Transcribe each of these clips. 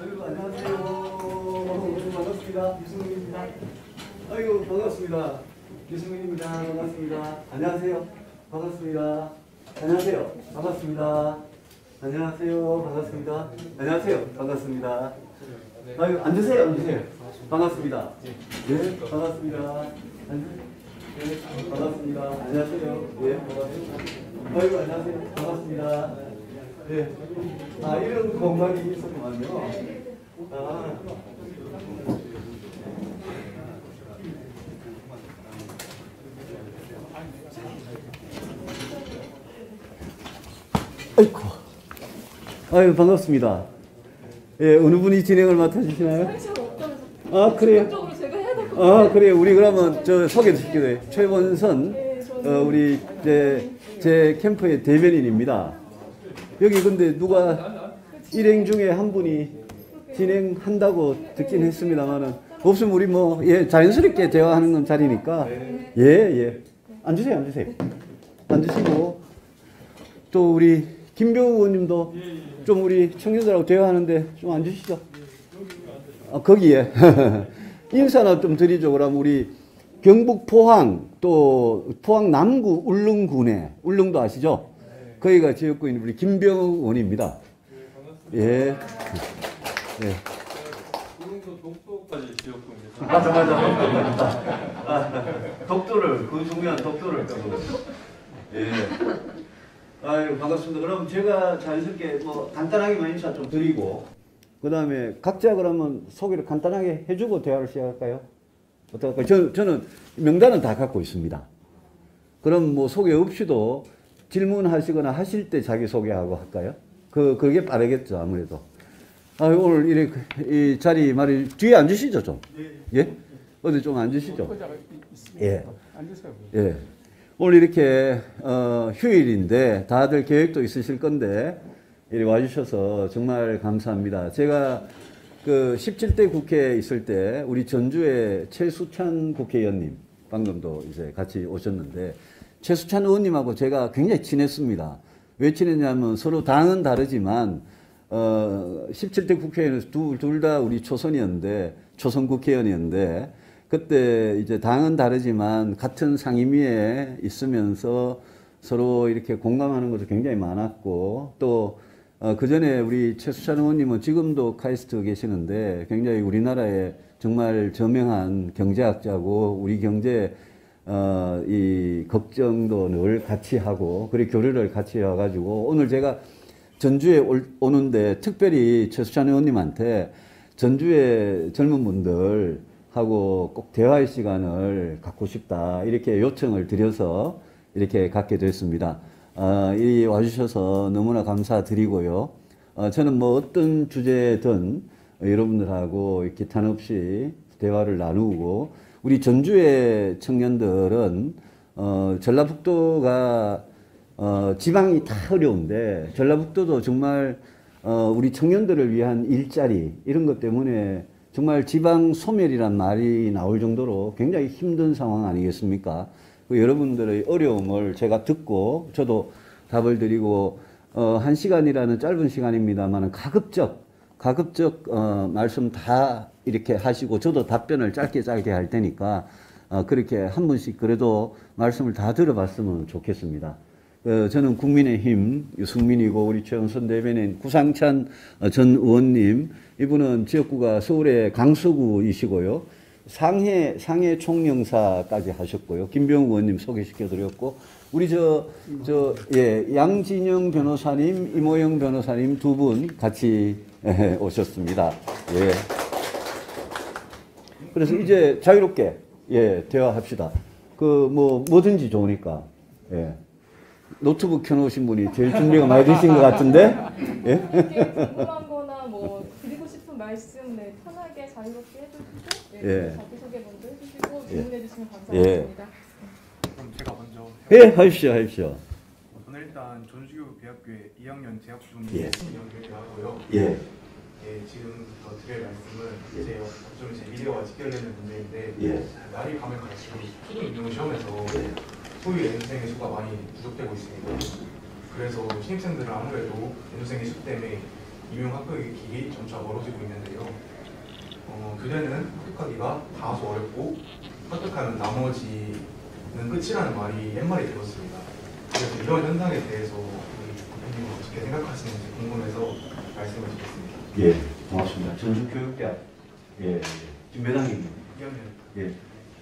아이고, 안녕하세요. 반갑습니다. 유승민입니다. 아이고, 반갑습니다. 유승민입니다. 반갑습니다. 안녕하세요. 반갑습니다. 안녕하세요. 반갑습니다. 안녕하세요. 반갑습니다. 안녕하세요. 반갑습니다. 아이고, 앉으세요. 앉으세요. 반갑습니다. 네, 반갑습니다. 네, 반갑습니다. 안녕하세요. 네, 반갑습니다. 아이고, 안녕하세요. 반갑습니다. 네. 아, 이런 공간이 있었구만요. 아. 아이고. 아유, 반갑습니다. 예, 어느 분이 진행을 맡아주시나요? 아, 그래요? 아, 그래요. 우리 그러면 저 소개시켜요. 최원선, 우리 제 캠프의 대변인입니다. 여기 근데 누가 일행 중에 한 분이 진행한다고 듣긴 했습니다만은 없으면 우리 뭐, 예, 자연스럽게 대화하는 건 자리니까. 예, 예. 앉으세요, 앉으세요. 앉으시고. 또 우리 김병우 의원님도 좀 우리 청년들하고 대화하는데 좀 앉으시죠. 아, 거기에. 인사나 좀 드리죠. 그럼 우리 경북 포항, 또 포항 남구 울릉군에, 울릉도 아시죠? 거기가 지역구인 우리 김병우 의원입니다. 예. 네. 울릉도 독도까지 지역구입니다. 맞아. 독도를, 그 중요한 독도를 까먹었어. 예. 아유, 반갑습니다. 그럼 제가 자연스럽게 뭐 간단하게만 인사 좀 드리고, 그 다음에 각자 그러면 소개를 간단하게 해주고 대화를 시작할까요? 어떨까요? 저는 명단은 다 갖고 있습니다. 그럼 뭐 소개 없이도 질문하시거나 하실 때 자기 소개하고 할까요? 그게 빠르겠죠, 아무래도. 아, 오늘 이렇게 이 자리 말이 뒤에 앉으시죠, 좀. 예? 어디 좀 앉으시죠. 예. 예. 오늘 이렇게 휴일인데 다들 계획도 있으실 건데 이리 와주셔서 정말 감사합니다. 제가 그 17대 국회에 있을 때 우리 전주의 최수찬 국회의원님 방금도 이제 같이 오셨는데 최수찬 의원님하고 제가 굉장히 친했습니다. 왜 친했냐면 서로 당은 다르지만 17대 국회의원 둘 다 우리 초선 국회의원이었는데 그때 이제 당은 다르지만 같은 상임위에 있으면서 서로 이렇게 공감하는 것도 굉장히 많았고 또 그 전에 우리 최수찬 의원님은 지금도 카이스트 계시는데 굉장히 우리나라의 정말 저명한 경제학자고 우리 경제 이 걱정도 늘 같이 하고 그리고 교류를 같이 해가지고 오늘 제가 전주에 오는데 특별히 최수찬 의원님한테 전주의 젊은 분들 하고 꼭 대화의 시간을 갖고 싶다 이렇게 요청을 드려서 이렇게 갖게 됐습니다. 이 와주셔서 너무나 감사드리고요. 저는 뭐 어떤 주제든 여러분들하고 이렇게 탄없이 대화를 나누고 우리 전주의 청년들은 전라북도가 지방이 다 어려운데 전라북도도 정말 우리 청년들을 위한 일자리 이런 것 때문에 정말 지방 소멸이란 말이 나올 정도로 굉장히 힘든 상황 아니겠습니까? 그 여러분들의 어려움을 제가 듣고 저도 답을 드리고 1시간이라는 짧은 시간입니다만 가급적 말씀 다 이렇게 하시고 저도 답변을 짧게 할 테니까 그렇게 한 분씩 그래도 말씀을 다 들어봤으면 좋겠습니다. 저는 국민의힘 유승민이고 우리 최원선 대변인 구상찬 전 의원님 이분은 지역구가 서울의 강서구이시고요. 상해 총영사까지 하셨고요. 김병우 의원님 소개시켜드렸고 우리 예, 양진영 변호사님, 이모영 변호사님 두 분 같이 오셨습니다. 예. 그래서 이제 자유롭게 예 대화합시다. 뭐든지 좋으니까. 예. 노트북 켜놓으신 분이 제일 준비가 많이 되신 것 같은데. 예. 궁금한 거나 뭐 드리고 싶은 말씀 편하게 자유롭게 해주시고 예. 자기소개 먼저 해주시고 질문해 주시면 예. 감사하겠습니다. 그럼 제가 먼저 예, 하십시오. 저는 일단 전주교육대학교에 2학년 재학 중인 예. 신영이라고 하고요. 예. 예, 지금부터 드릴 말씀은 좀 제 미래와 직결되는 문제인데 예. 날이 가면 갈수록 초등임용 시험에서 소위 연수생의 수가 많이 부족되고 있습니다. 그래서 신입생들은 아무래도 연수생의 수 때문에 임용 합격이 점차 멀어지고 있는데요. 교대는 합격하기가 다소 어렵고 합격하면 나머지는 끝이라는 말이 옛말이 되었습니다. 그래서 이런 현상에 대해서 우리 대표님 어떻게 생각하시는지 궁금해서 말씀을 드렸습니다. 예, 고맙습니다. 전주교육대학 지금 몇 학년입니까? 2학년. 예,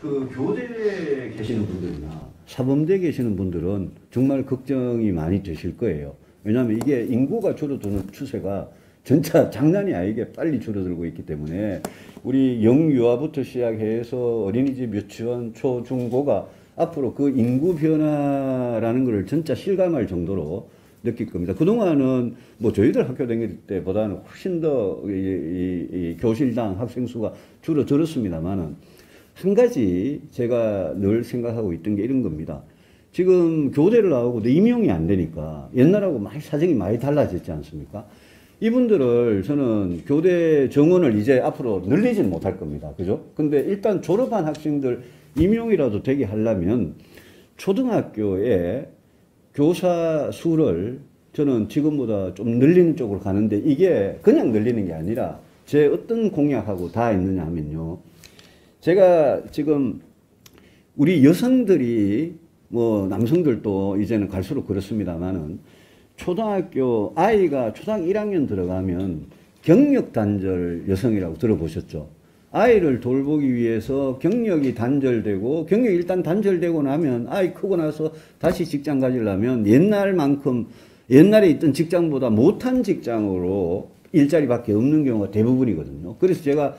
그 교대에 계시는 분들이나 사범대에 계시는 분들은 정말 걱정이 많이 되실 거예요. 왜냐하면 이게 인구가 줄어드는 추세가 전차 장난이 아니게 빨리 줄어들고 있기 때문에 우리 영유아부터 시작해서 어린이집, 유치원, 초, 중, 고가 앞으로 그 인구 변화라는 것을 진짜 실감할 정도로 느낄 겁니다. 그동안은 뭐 저희들 학교 다닐 때보다는 훨씬 더 이 교실당 학생 수가 줄어들었습니다만은 한 가지 제가 늘 생각하고 있던 게 이런 겁니다. 지금 교대를 나오고도 임용이 안 되니까 옛날하고 많이 사정이 많이 달라졌지 않습니까? 이분들을 저는 교대 정원을 이제 앞으로 늘리지는 못할 겁니다. 그죠? 근데 일단 졸업한 학생들 임용이라도 되게 하려면 초등학교에 교사 수를 저는 지금보다 좀 늘리는 쪽으로 가는데 이게 그냥 늘리는 게 아니라 제 어떤 공약하고 다 있느냐 하면요. 제가 지금 우리 여성들이 뭐 남성들도 이제는 갈수록 그렇습니다만은 초등학교 아이가 초등학교 1학년 들어가면 경력 단절 여성이라고 들어보셨죠? 아이를 돌보기 위해서 경력이 단절되고 경력이 일단 단절되고 나면 아이 크고 나서 다시 직장 가지려면 옛날만큼 옛날에 있던 직장보다 못한 직장으로 일자리밖에 없는 경우가 대부분이거든요. 그래서 제가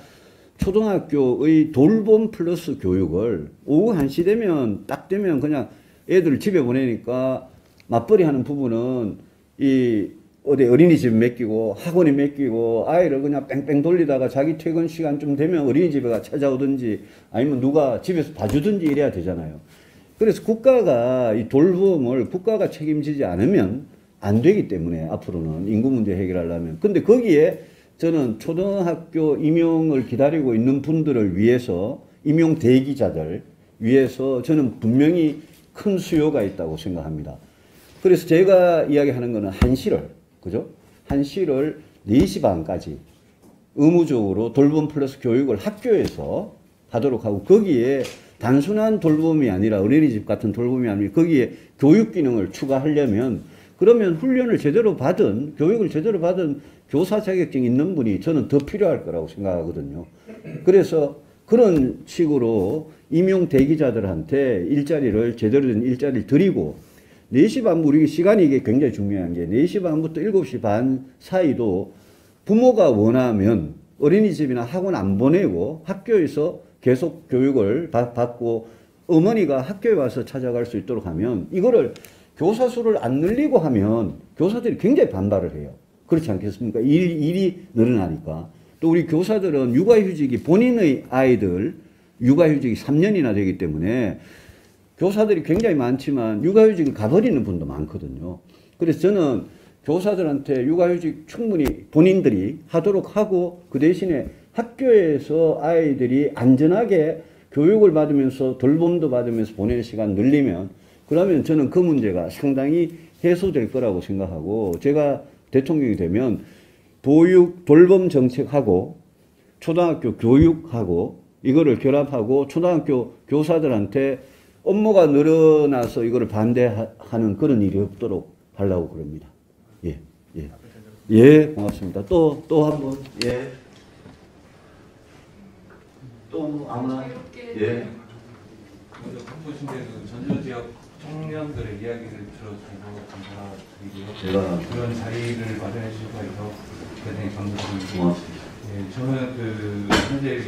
초등학교의 돌봄 플러스 교육을 오후 1시 되면 딱 되면 그냥 애들 집에 보내니까 맞벌이 하는 부분은 이 어디 어린이집 맡기고 학원에 맡기고 아이를 그냥 뺑뺑 돌리다가 자기 퇴근 시간쯤 되면 어린이집에 찾아오든지 아니면 누가 집에서 봐주든지 이래야 되잖아요. 그래서 국가가 이 돌봄을 국가가 책임지지 않으면 안 되기 때문에 앞으로는 인구 문제 해결하려면. 근데 거기에 저는 초등학교 임용을 기다리고 있는 분들을 위해서 임용 대기자들 위해서 저는 분명히 큰 수요가 있다고 생각합니다. 그래서 제가 이야기하는 거는 한시를 그죠? 한시를 4시 반까지 의무적으로 돌봄 플러스 교육을 학교에서 하도록 하고 거기에 단순한 돌봄이 아니라 어린이집 같은 돌봄이 아니라 거기에 교육 기능을 추가하려면 그러면 훈련을 제대로 받은 교육을 제대로 받은 교사 자격증 있는 분이 저는 더 필요할 거라고 생각하거든요. 그래서 그런 식으로 임용 대기자들한테 일자리를 제대로 된 일자리를 드리고 4시 반 우리 시간이 이게 굉장히 중요한 게 4시 반부터 7시 반 사이도 부모가 원하면 어린이집이나 학원 안 보내고 학교에서 계속 교육을 받고 어머니가 학교에 와서 찾아갈 수 있도록 하면 이거를 교사 수를 안 늘리고 하면 교사들이 굉장히 반발을 해요. 그렇지 않겠습니까? 일이 늘어나니까. 또 우리 교사들은 육아휴직이 본인의 아이들 육아휴직이 3년이나 되기 때문에 교사들이 굉장히 많지만 육아휴직을 가버리는 분도 많거든요. 그래서 저는 교사들한테 육아휴직 충분히 본인들이 하도록 하고 그 대신에 학교에서 아이들이 안전하게 교육을 받으면서 돌봄도 받으면서 보내는 시간 늘리면 그러면 저는 그 문제가 상당히 해소될 거라고 생각하고 제가 대통령이 되면 보육 돌봄 정책하고 초등학교 교육하고 이거를 결합하고 초등학교 교사들한테 업무가 늘어나서 이거를 반대하는 그런 일이 없도록 하려고 그럽니다. 예, 예. 예, 고맙습니다. 또 한 번, 예. 또 아무나, 예. 먼저 한분신데도 전주지역 청년들의 이야기를 들어주셔서 감사드리고요. 제가 그런 자리를 마련해 주셔서 대단히 감사드립니다. 고맙습니다. 예, 저는 현재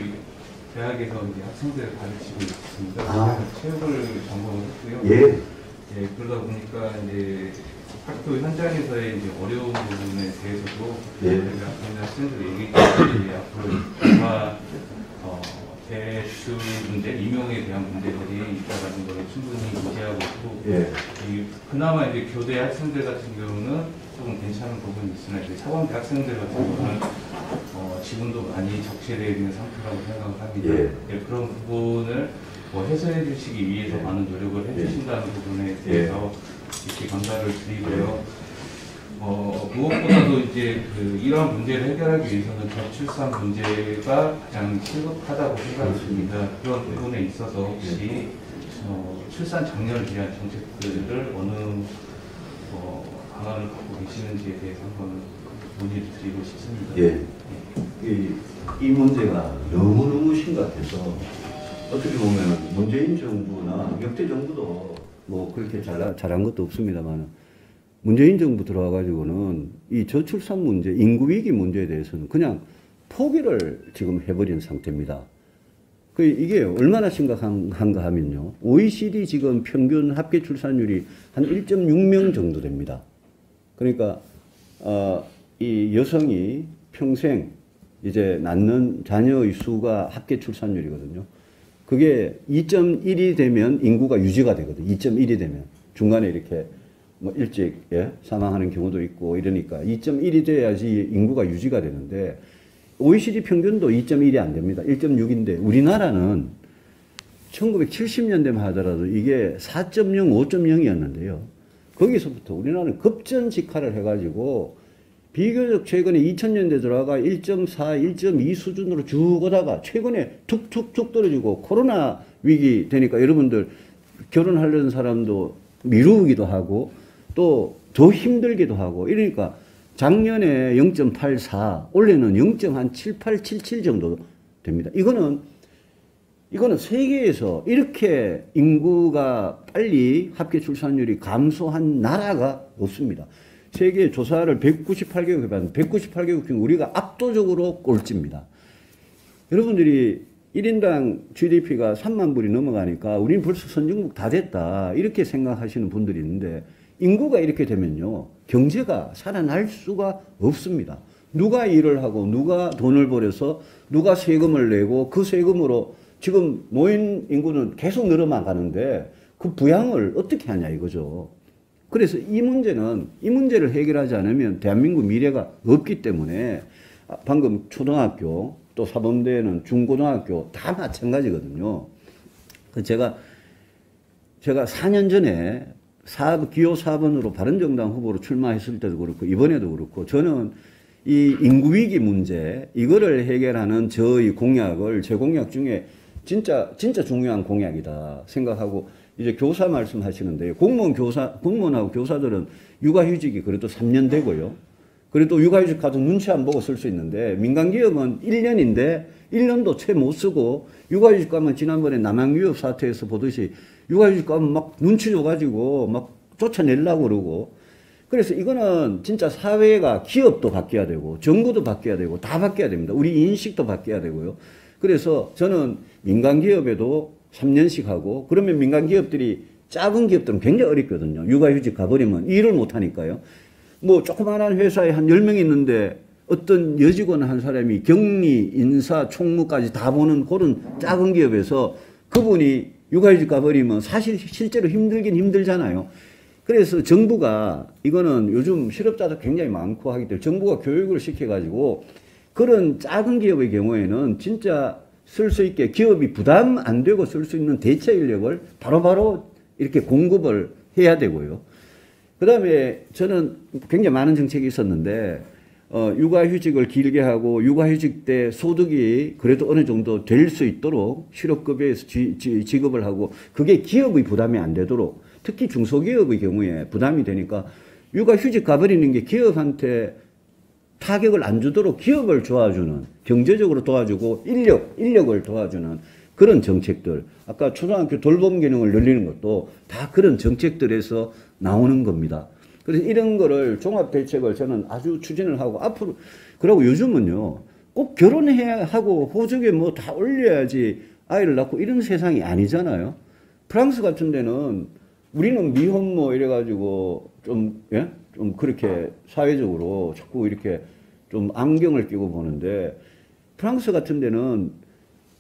대학에서 이제 학생들을 가르치고 있습니다. 아. 체육을 전공을 했고요. 예. 예, 그러다 보니까 이제 학교 현장에서의 이제 어려운 부분에 대해서도 예. 저희가 학생들이 얘기했듯이 앞으로 아마 대출 문제, 임용에 대한 문제들이 있다라는 걸 충분히 인지하고 있고, 예. 그나마 이제 교대 학생들 같은 경우는 조금 괜찮은 부분이 있으나 이제 사범대 학생들 같은 경우는 지금도 많이 적시되어 있는 상태라고 생각을 합니다. 예. 예, 그런 부분을 해소해 주시기 위해서 많은 노력을 해주신다는 부분에 대해서 깊이 감사를 드리고요. 무엇보다도 이제 이러한 문제를 해결하기 위해서는 저출산 문제가 가장 시급하다고 생각합니다. 그런 부분에 있어서 혹시 출산 장려를 위한 정책들을 어느 방안을 갖고 계시는지에 대해서 한번 문의를 드리고 싶습니다. 예. 이 문제가 너무너무 심각해서 어떻게 보면 문재인 정부나 역대 정부도 뭐 그렇게 잘한 것도 없습니다만 문재인 정부 들어와가지고는 이 저출산 문제, 인구 위기 문제에 대해서는 그냥 포기를 지금 해버린 상태입니다. 이게 얼마나 심각한가 하면요. OECD 지금 평균 합계 출산율이 한 1.6명 정도 됩니다. 그러니까, 이 여성이 평생 이제 낳는 자녀의 수가 합계 출산율이거든요. 그게 2.1이 되면 인구가 유지가 되거든요. 2.1이 되면. 중간에 이렇게 뭐 일찍 사망하는 경우도 있고 이러니까 2.1이 돼야지 인구가 유지가 되는데 OECD 평균도 2.1이 안 됩니다. 1.6인데 우리나라는 1970년대만 하더라도 이게 4.0, 5.0이었는데요. 거기서부터 우리나라는 급전직하를 해가지고 비교적 최근에 2000년대 들어가 1.4, 1.2 수준으로 쭉 오다가 최근에 툭툭툭 떨어지고 코로나 위기 되니까 여러분들 결혼하려는 사람도 미루기도 하고 또 더 힘들기도 하고 이러니까 작년에 0.84, 올해는 0.7877 정도 됩니다. 이거는 세계에서 이렇게 인구가 빨리 합계 출산율이 감소한 나라가 없습니다. 세계 조사를 198개국에 해봤는데 198개국 중 우리가 압도적으로 꼴찌입니다. 여러분들이 1인당 GDP가 3만 불이 넘어가니까 우리는 벌써 선진국 다 됐다 이렇게 생각하시는 분들이 있는데 인구가 이렇게 되면요. 경제가 살아날 수가 없습니다. 누가 일을 하고 누가 돈을 벌여서 누가 세금을 내고 그 세금으로 지금 노인 인구는 계속 늘어만 가는데 그 부양을 어떻게 하냐 이거죠. 그래서 이 문제를 해결하지 않으면 대한민국 미래가 없기 때문에 방금 초등학교 또 사범대에는 중고등학교 다 마찬가지거든요. 제가 4년 전에 기호 4번으로 바른정당 후보로 출마했을 때도 그렇고 이번에도 그렇고 저는 이 인구위기 문제 이거를 해결하는 저의 공약을 제 공약 중에 진짜 중요한 공약이다 생각하고 이제 교사 말씀하시는데 공무원하고 교사들은 육아휴직이 그래도 3년 되고요. 그래도 육아휴직 가도 눈치 안 보고 쓸 수 있는데 민간기업은 1년인데 1년도 채 못 쓰고 육아휴직 가면 지난번에 남양유업 사태에서 보듯이 육아휴직 가면 막 눈치 줘가지고 막 쫓아내려고 그러고 그래서 이거는 진짜 사회가 기업도 바뀌어야 되고 정부도 바뀌어야 되고 다 바뀌어야 됩니다. 우리 인식도 바뀌어야 되고요. 그래서 저는 민간기업에도 3년씩 하고 그러면 민간기업들이 작은 기업들은 굉장히 어렵거든요. 육아휴직 가버리면 일을 못하니까요. 뭐 조그마한 회사에 한 10명 있는데 어떤 여직원 한 사람이 격리, 인사, 총무까지 다 보는 그런 작은 기업에서 그분이 육아휴직 가버리면 사실 실제로 힘들긴 힘들잖아요. 그래서 정부가 이거는 요즘 실업자도 굉장히 많고 하기 때문에 정부가 교육을 시켜가지고 그런 작은 기업의 경우에는 진짜 쓸 수 있게 기업이 부담 안 되고 쓸 수 있는 대체 인력을 바로바로 이렇게 공급을 해야 되고요. 그 다음에 저는 굉장히 많은 정책이 있었는데 육아휴직을 길게 하고 육아휴직 때 소득이 그래도 어느 정도 될 수 있도록 실업급여에서 지급을 하고 그게 기업의 부담이 안 되도록 특히 중소기업의 경우에 부담이 되니까 육아휴직 가버리는 게 기업한테 타격을 안 주도록 기업을 도와주는 경제적으로 도와주고 인력을 도와주는 그런 정책들 아까 초등학교 돌봄 기능을 늘리는 것도 다 그런 정책들에서 나오는 겁니다. 그래서 이런 거를 종합대책을 저는 아주 추진을 하고 앞으로 그리고 요즘은요 꼭 결혼해야 하고 호적에 뭐 다 올려야지 아이를 낳고 이런 세상이 아니잖아요. 프랑스 같은 데는 우리는 미혼모 이래가지고 좀 그렇게 사회적으로 자꾸 이렇게 좀 안경을 끼고 보는데 프랑스 같은 데는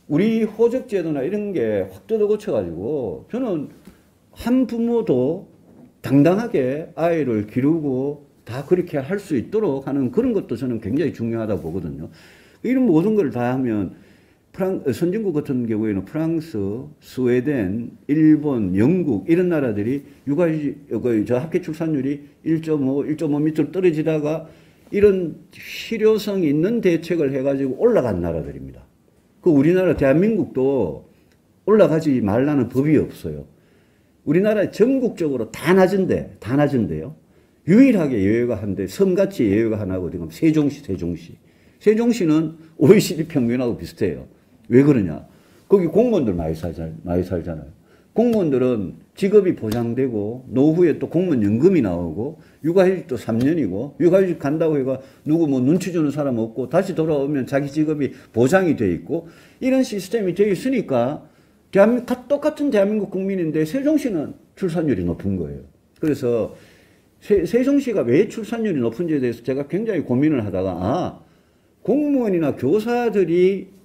우리 호적제도나 이런 게 확 뜯어 고쳐가지고 저는 한 부모도 당당하게 아이를 기르고 다 그렇게 할 수 있도록 하는 그런 것도 저는 굉장히 중요하다고 보거든요. 이런 모든 걸 다 하면 선진국 같은 경우에는 프랑스, 스웨덴, 일본, 영국 이런 나라들이 저 합계 출산율이 1.5 밑으로 떨어지다가 이런 실효성 있는 대책을 해가지고 올라간 나라들입니다. 그 우리나라 대한민국도 올라가지 말라는 법이 없어요. 우리나라 전국적으로 다 낮은데요. 유일하게 예외가 한데 섬같이 예외가 하나가 어디가 세종시. 세종시는 OECD 평균하고 비슷해요. 왜 그러냐? 거기 공무원들 많이 살잖아요. 공무원들은 직업이 보장되고 노후에 또 공무원 연금이 나오고 육아휴직도 3년이고 육아휴직 간다고 해가 누구 뭐 눈치 주는 사람 없고 다시 돌아오면 자기 직업이 보장이 돼 있고 이런 시스템이 돼 있으니까 똑같은 대한민국 국민인데 세종시는 출산율이 높은 거예요. 그래서 세종시가 왜 출산율이 높은지에 대해서 제가 굉장히 고민을 하다가 공무원이나 교사들이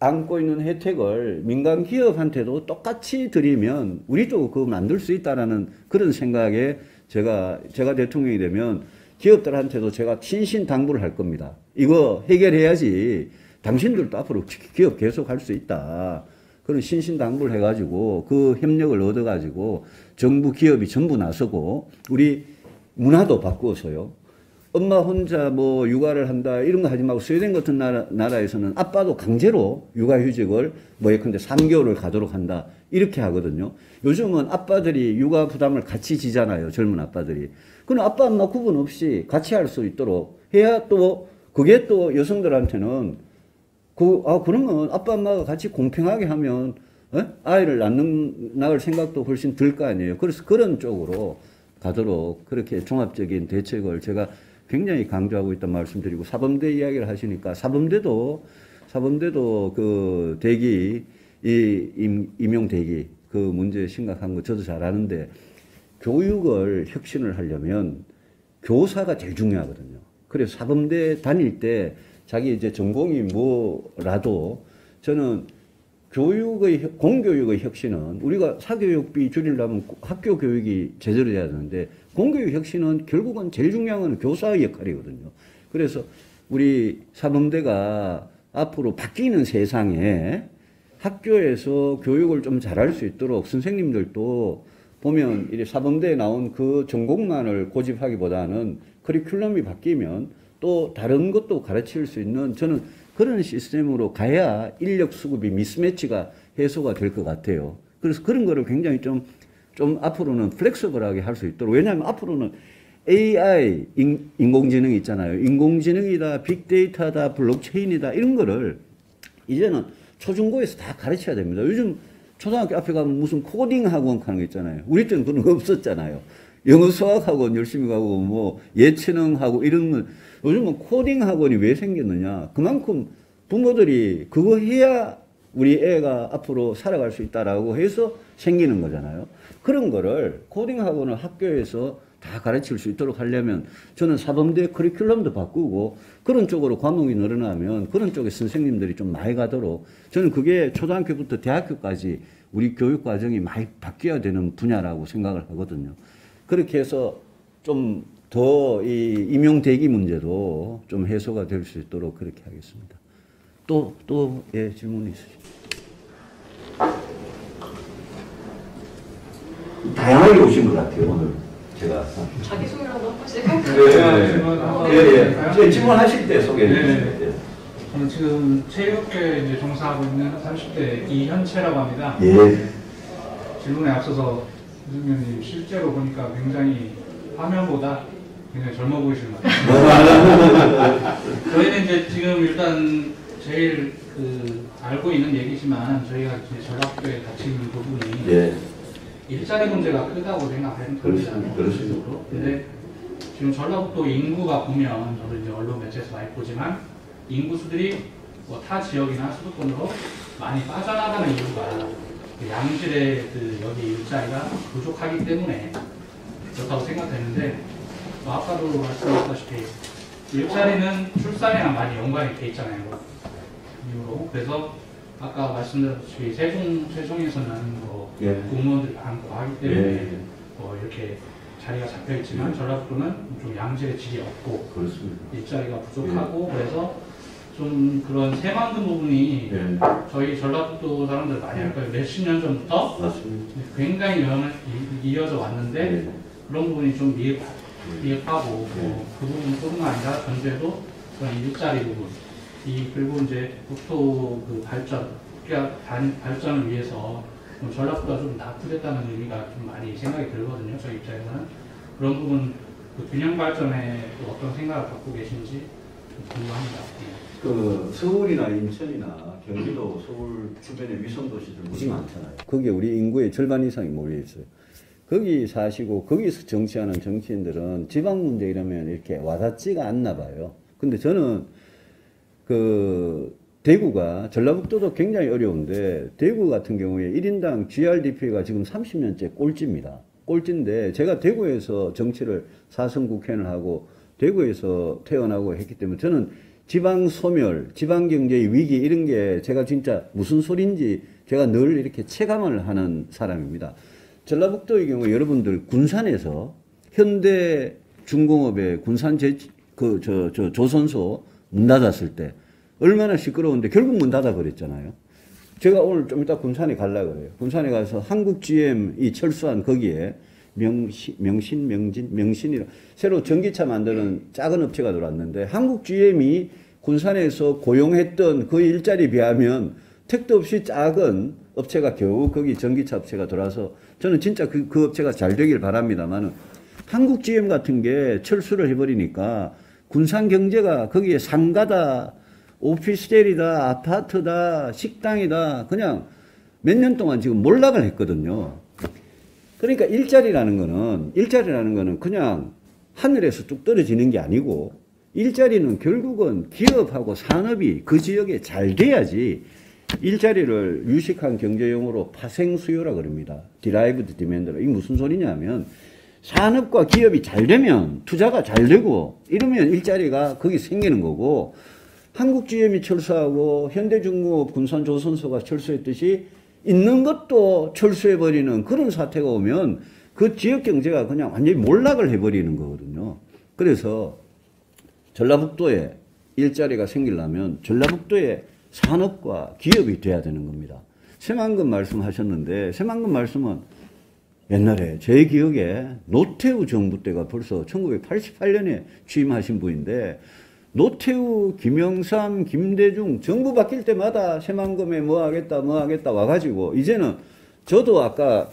안고 있는 혜택을 민간 기업한테도 똑같이 드리면 우리도 그거 만들 수 있다라는 그런 생각에 제가 대통령이 되면 기업들한테도 제가 신신당부를 할 겁니다. 이거 해결해야지 당신들도 앞으로 기업 계속 할 수 있다. 그런 신신당부를 해가지고 그 협력을 얻어가지고 정부 기업이 전부 나서고 우리 문화도 바꾸어서요. 엄마 혼자 뭐 육아를 한다 이런 거 하지 말고 스웨덴 같은 나라에서는 아빠도 강제로 육아휴직을 뭐 예컨대 3개월을 가도록 한다 이렇게 하거든요. 요즘은 아빠들이 육아 부담을 같이 지잖아요. 젊은 아빠들이. 그럼 아빠 엄마 구분 없이 같이 할 수 있도록 해야 또 그게 또 여성들한테는 그러면 아빠 엄마가 같이 공평하게 하면 아이를 낳을 생각도 훨씬 들 거 아니에요. 그래서 그런 쪽으로 가도록 그렇게 종합적인 대책을 제가 굉장히 강조하고 있다는 말씀드리고 사범대 이야기를 하시니까 사범대도 그 대기 임용 대기 그 문제 심각한 거 저도 잘 아는데 교육을 혁신을 하려면 교사가 제일 중요하거든요. 그래서 사범대 다닐 때 자기 이제 전공이 뭐라도 저는 공교육의 혁신은 우리가 사교육비 줄이려면 학교 교육이 제대로 돼야 되는데 공교육 혁신은 결국은 제일 중요한 건 교사의 역할이거든요. 그래서 우리 사범대가 앞으로 바뀌는 세상에 학교에서 교육을 좀 잘할 수 있도록 선생님들도 보면 이 사범대에 나온 그 전공만을 고집하기보다는 커리큘럼이 바뀌면 또 다른 것도 가르칠 수 있는 저는 그런 시스템으로 가야 인력 수급이 미스매치가 해소가 될 것 같아요. 그래서 그런 거를 굉장히 좀 앞으로는 플렉서블하게 할 수 있도록. 왜냐하면 앞으로는 AI, 인공지능 있잖아요. 인공지능이다, 빅데이터다, 블록체인이다 이런 거를 이제는 초중고에서 다 가르쳐야 됩니다. 요즘 초등학교 앞에 가면 무슨 코딩 학원 하는 거 있잖아요. 우리 때는 그런 거 없었잖아요. 영어 수학 학원 열심히 가고 뭐 예체능 하고 이런 건 요즘은 코딩 학원이 왜 생겼느냐. 그만큼 부모들이 그거 해야 우리 애가 앞으로 살아갈 수 있다라고 해서 생기는 거잖아요. 그런 거를 코딩 학원을 학교에서 다 가르칠 수 있도록 하려면 저는 사범대 커리큘럼도 바꾸고 그런 쪽으로 과목이 늘어나면 그런 쪽에 선생님들이 좀 많이 가도록 저는 그게 초등학교부터 대학교까지 우리 교육 과정이 많이 바뀌어야 되는 분야라고 생각을 하거든요. 그렇게 해서 좀 더 이 임용 대기 문제도 좀 해소가 될 수 있도록 그렇게 하겠습니다. 예, 질문이 있으시죠? 다양하게 오신 것 같아요, 오늘. 제가. 자기소개라도 한 번씩. 예. 질문하실 때 소개해 주세요. 저는 지금 체육계에 이제 종사하고 있는 30대 이현채라고 합니다. 예. 질문에 앞서서 유승민님 실제로 보니까 굉장히 화면보다 굉장히 젊어 보이시는 것 같아요. 저희는 이제 지금 일단 제일 알고 있는 얘기지만 저희가 이제 전학교에 같이 있는 부분이 예. 일자리 문제가 크다고 생각하는 겁니다. 그렇습니다. 근데 지금 전라북도 인구가 보면 저도 이제 언론 매체에서 많이 보지만 인구수들이 뭐 타 지역이나 수도권으로 많이 빠져나가는 이유가 양질의 여기 일자리가 부족하기 때문에 그렇다고 생각되는데 아까도 말씀하셨다시피 일자리는 출산이랑 많이 연관이 돼 있잖아요. 이유로. 그래서 아까 말씀드렸다시피 세종에서는 뭐 예. 공무원들이 많고 하기 때문에 예. 뭐 이렇게 자리가 잡혀 있지만 전라북도는 좀 양질의 질이 없고 그렇습니다. 일자리가 부족하고 그래서 좀 그런 새만금 부분이 네. 저희 전라북도 사람들 많이 알 거예요. 몇십 년 전부터 맞습니다. 굉장히 이어져 왔는데 네. 그런 부분이 좀 미흡하고 그 부분뿐만 아니라 전주에도 그런 일자리 부분 그리고 이제 국토 그 발전 발전을 위해서 전라북도가 좀 낙후됐다는 의미가 좀 많이 생각이 들거든요. 저희 입장에서는 그런 부분 그 균형 발전에 또 어떤 생각을 갖고 계신지 좀 궁금합니다. 그 서울이나 인천이나 경기도 서울 주변의 위성 도시들 무지 많잖아요. 거기에 우리 인구의 절반 이상이 몰려 있어요. 거기 사시고 거기서 정치하는 정치인들은 지방 문제 이러면 이렇게 와닿지가 않나 봐요. 근데 저는 그 대구가 전라북도도 굉장히 어려운데 대구 같은 경우에 1인당 GRDP가 지금 30년째 꼴찌입니다. 꼴찌인데 제가 대구에서 정치를 4선 국회의원을 하고 대구에서 태어나고 했기 때문에 저는 지방 소멸, 지방 경제의 위기 이런 게 제가 진짜 무슨 소리인지 제가 늘 이렇게 체감을 하는 사람입니다. 전라북도의 경우 여러분들 군산에서 현대 중공업의 군산 조선소 문 닫았을 때 얼마나 시끄러운데 결국 문 닫아 버렸잖아요. 제가 오늘 좀 이따 군산에 가려고 그래요. 군산에 가서 한국 GM이 철수한 거기에 명신이라 새로 전기차 만드는 작은 업체가 들어왔는데 한국 GM이 군산에서 고용했던 그 일자리 비하면 택도 없이 작은 업체가 겨우 거기 전기차 업체가 들어와서 저는 진짜 그 업체가 잘 되길 바랍니다만 한국 GM 같은 게 철수를 해버리니까 군산 경제가 거기에 상가다 오피스텔이다 아파트다 식당이다 그냥 몇 년 동안 지금 몰락을 했거든요. 그러니까 일자리라는 거는 그냥 하늘에서 뚝 떨어지는 게 아니고 일자리는 결국은 기업하고 산업이 그 지역에 잘 돼야지 일자리를 유식한 경제용어로 파생수요라 그럽니다. 디라이브드 디맨드라. 이게 무슨 소리냐면 산업과 기업이 잘 되면 투자가 잘 되고 이러면 일자리가 거기 생기는 거고 한국 GM이 철수하고 현대중공업 군산조선소가 철수했듯이 있는 것도 철수해버리는 그런 사태가 오면 그 지역 경제가 그냥 완전히 몰락을 해버리는 거거든요. 그래서 전라북도에 일자리가 생기려면 전라북도에 산업과 기업이 돼야 되는 겁니다. 새만금 말씀하셨는데 새만금 말씀은 옛날에 제 기억에 노태우 정부 때가 벌써 1988년에 취임하신 분인데 노태우, 김영삼, 김대중 정부 바뀔 때마다 새만금에 뭐 하겠다 와가지고 이제는 저도 아까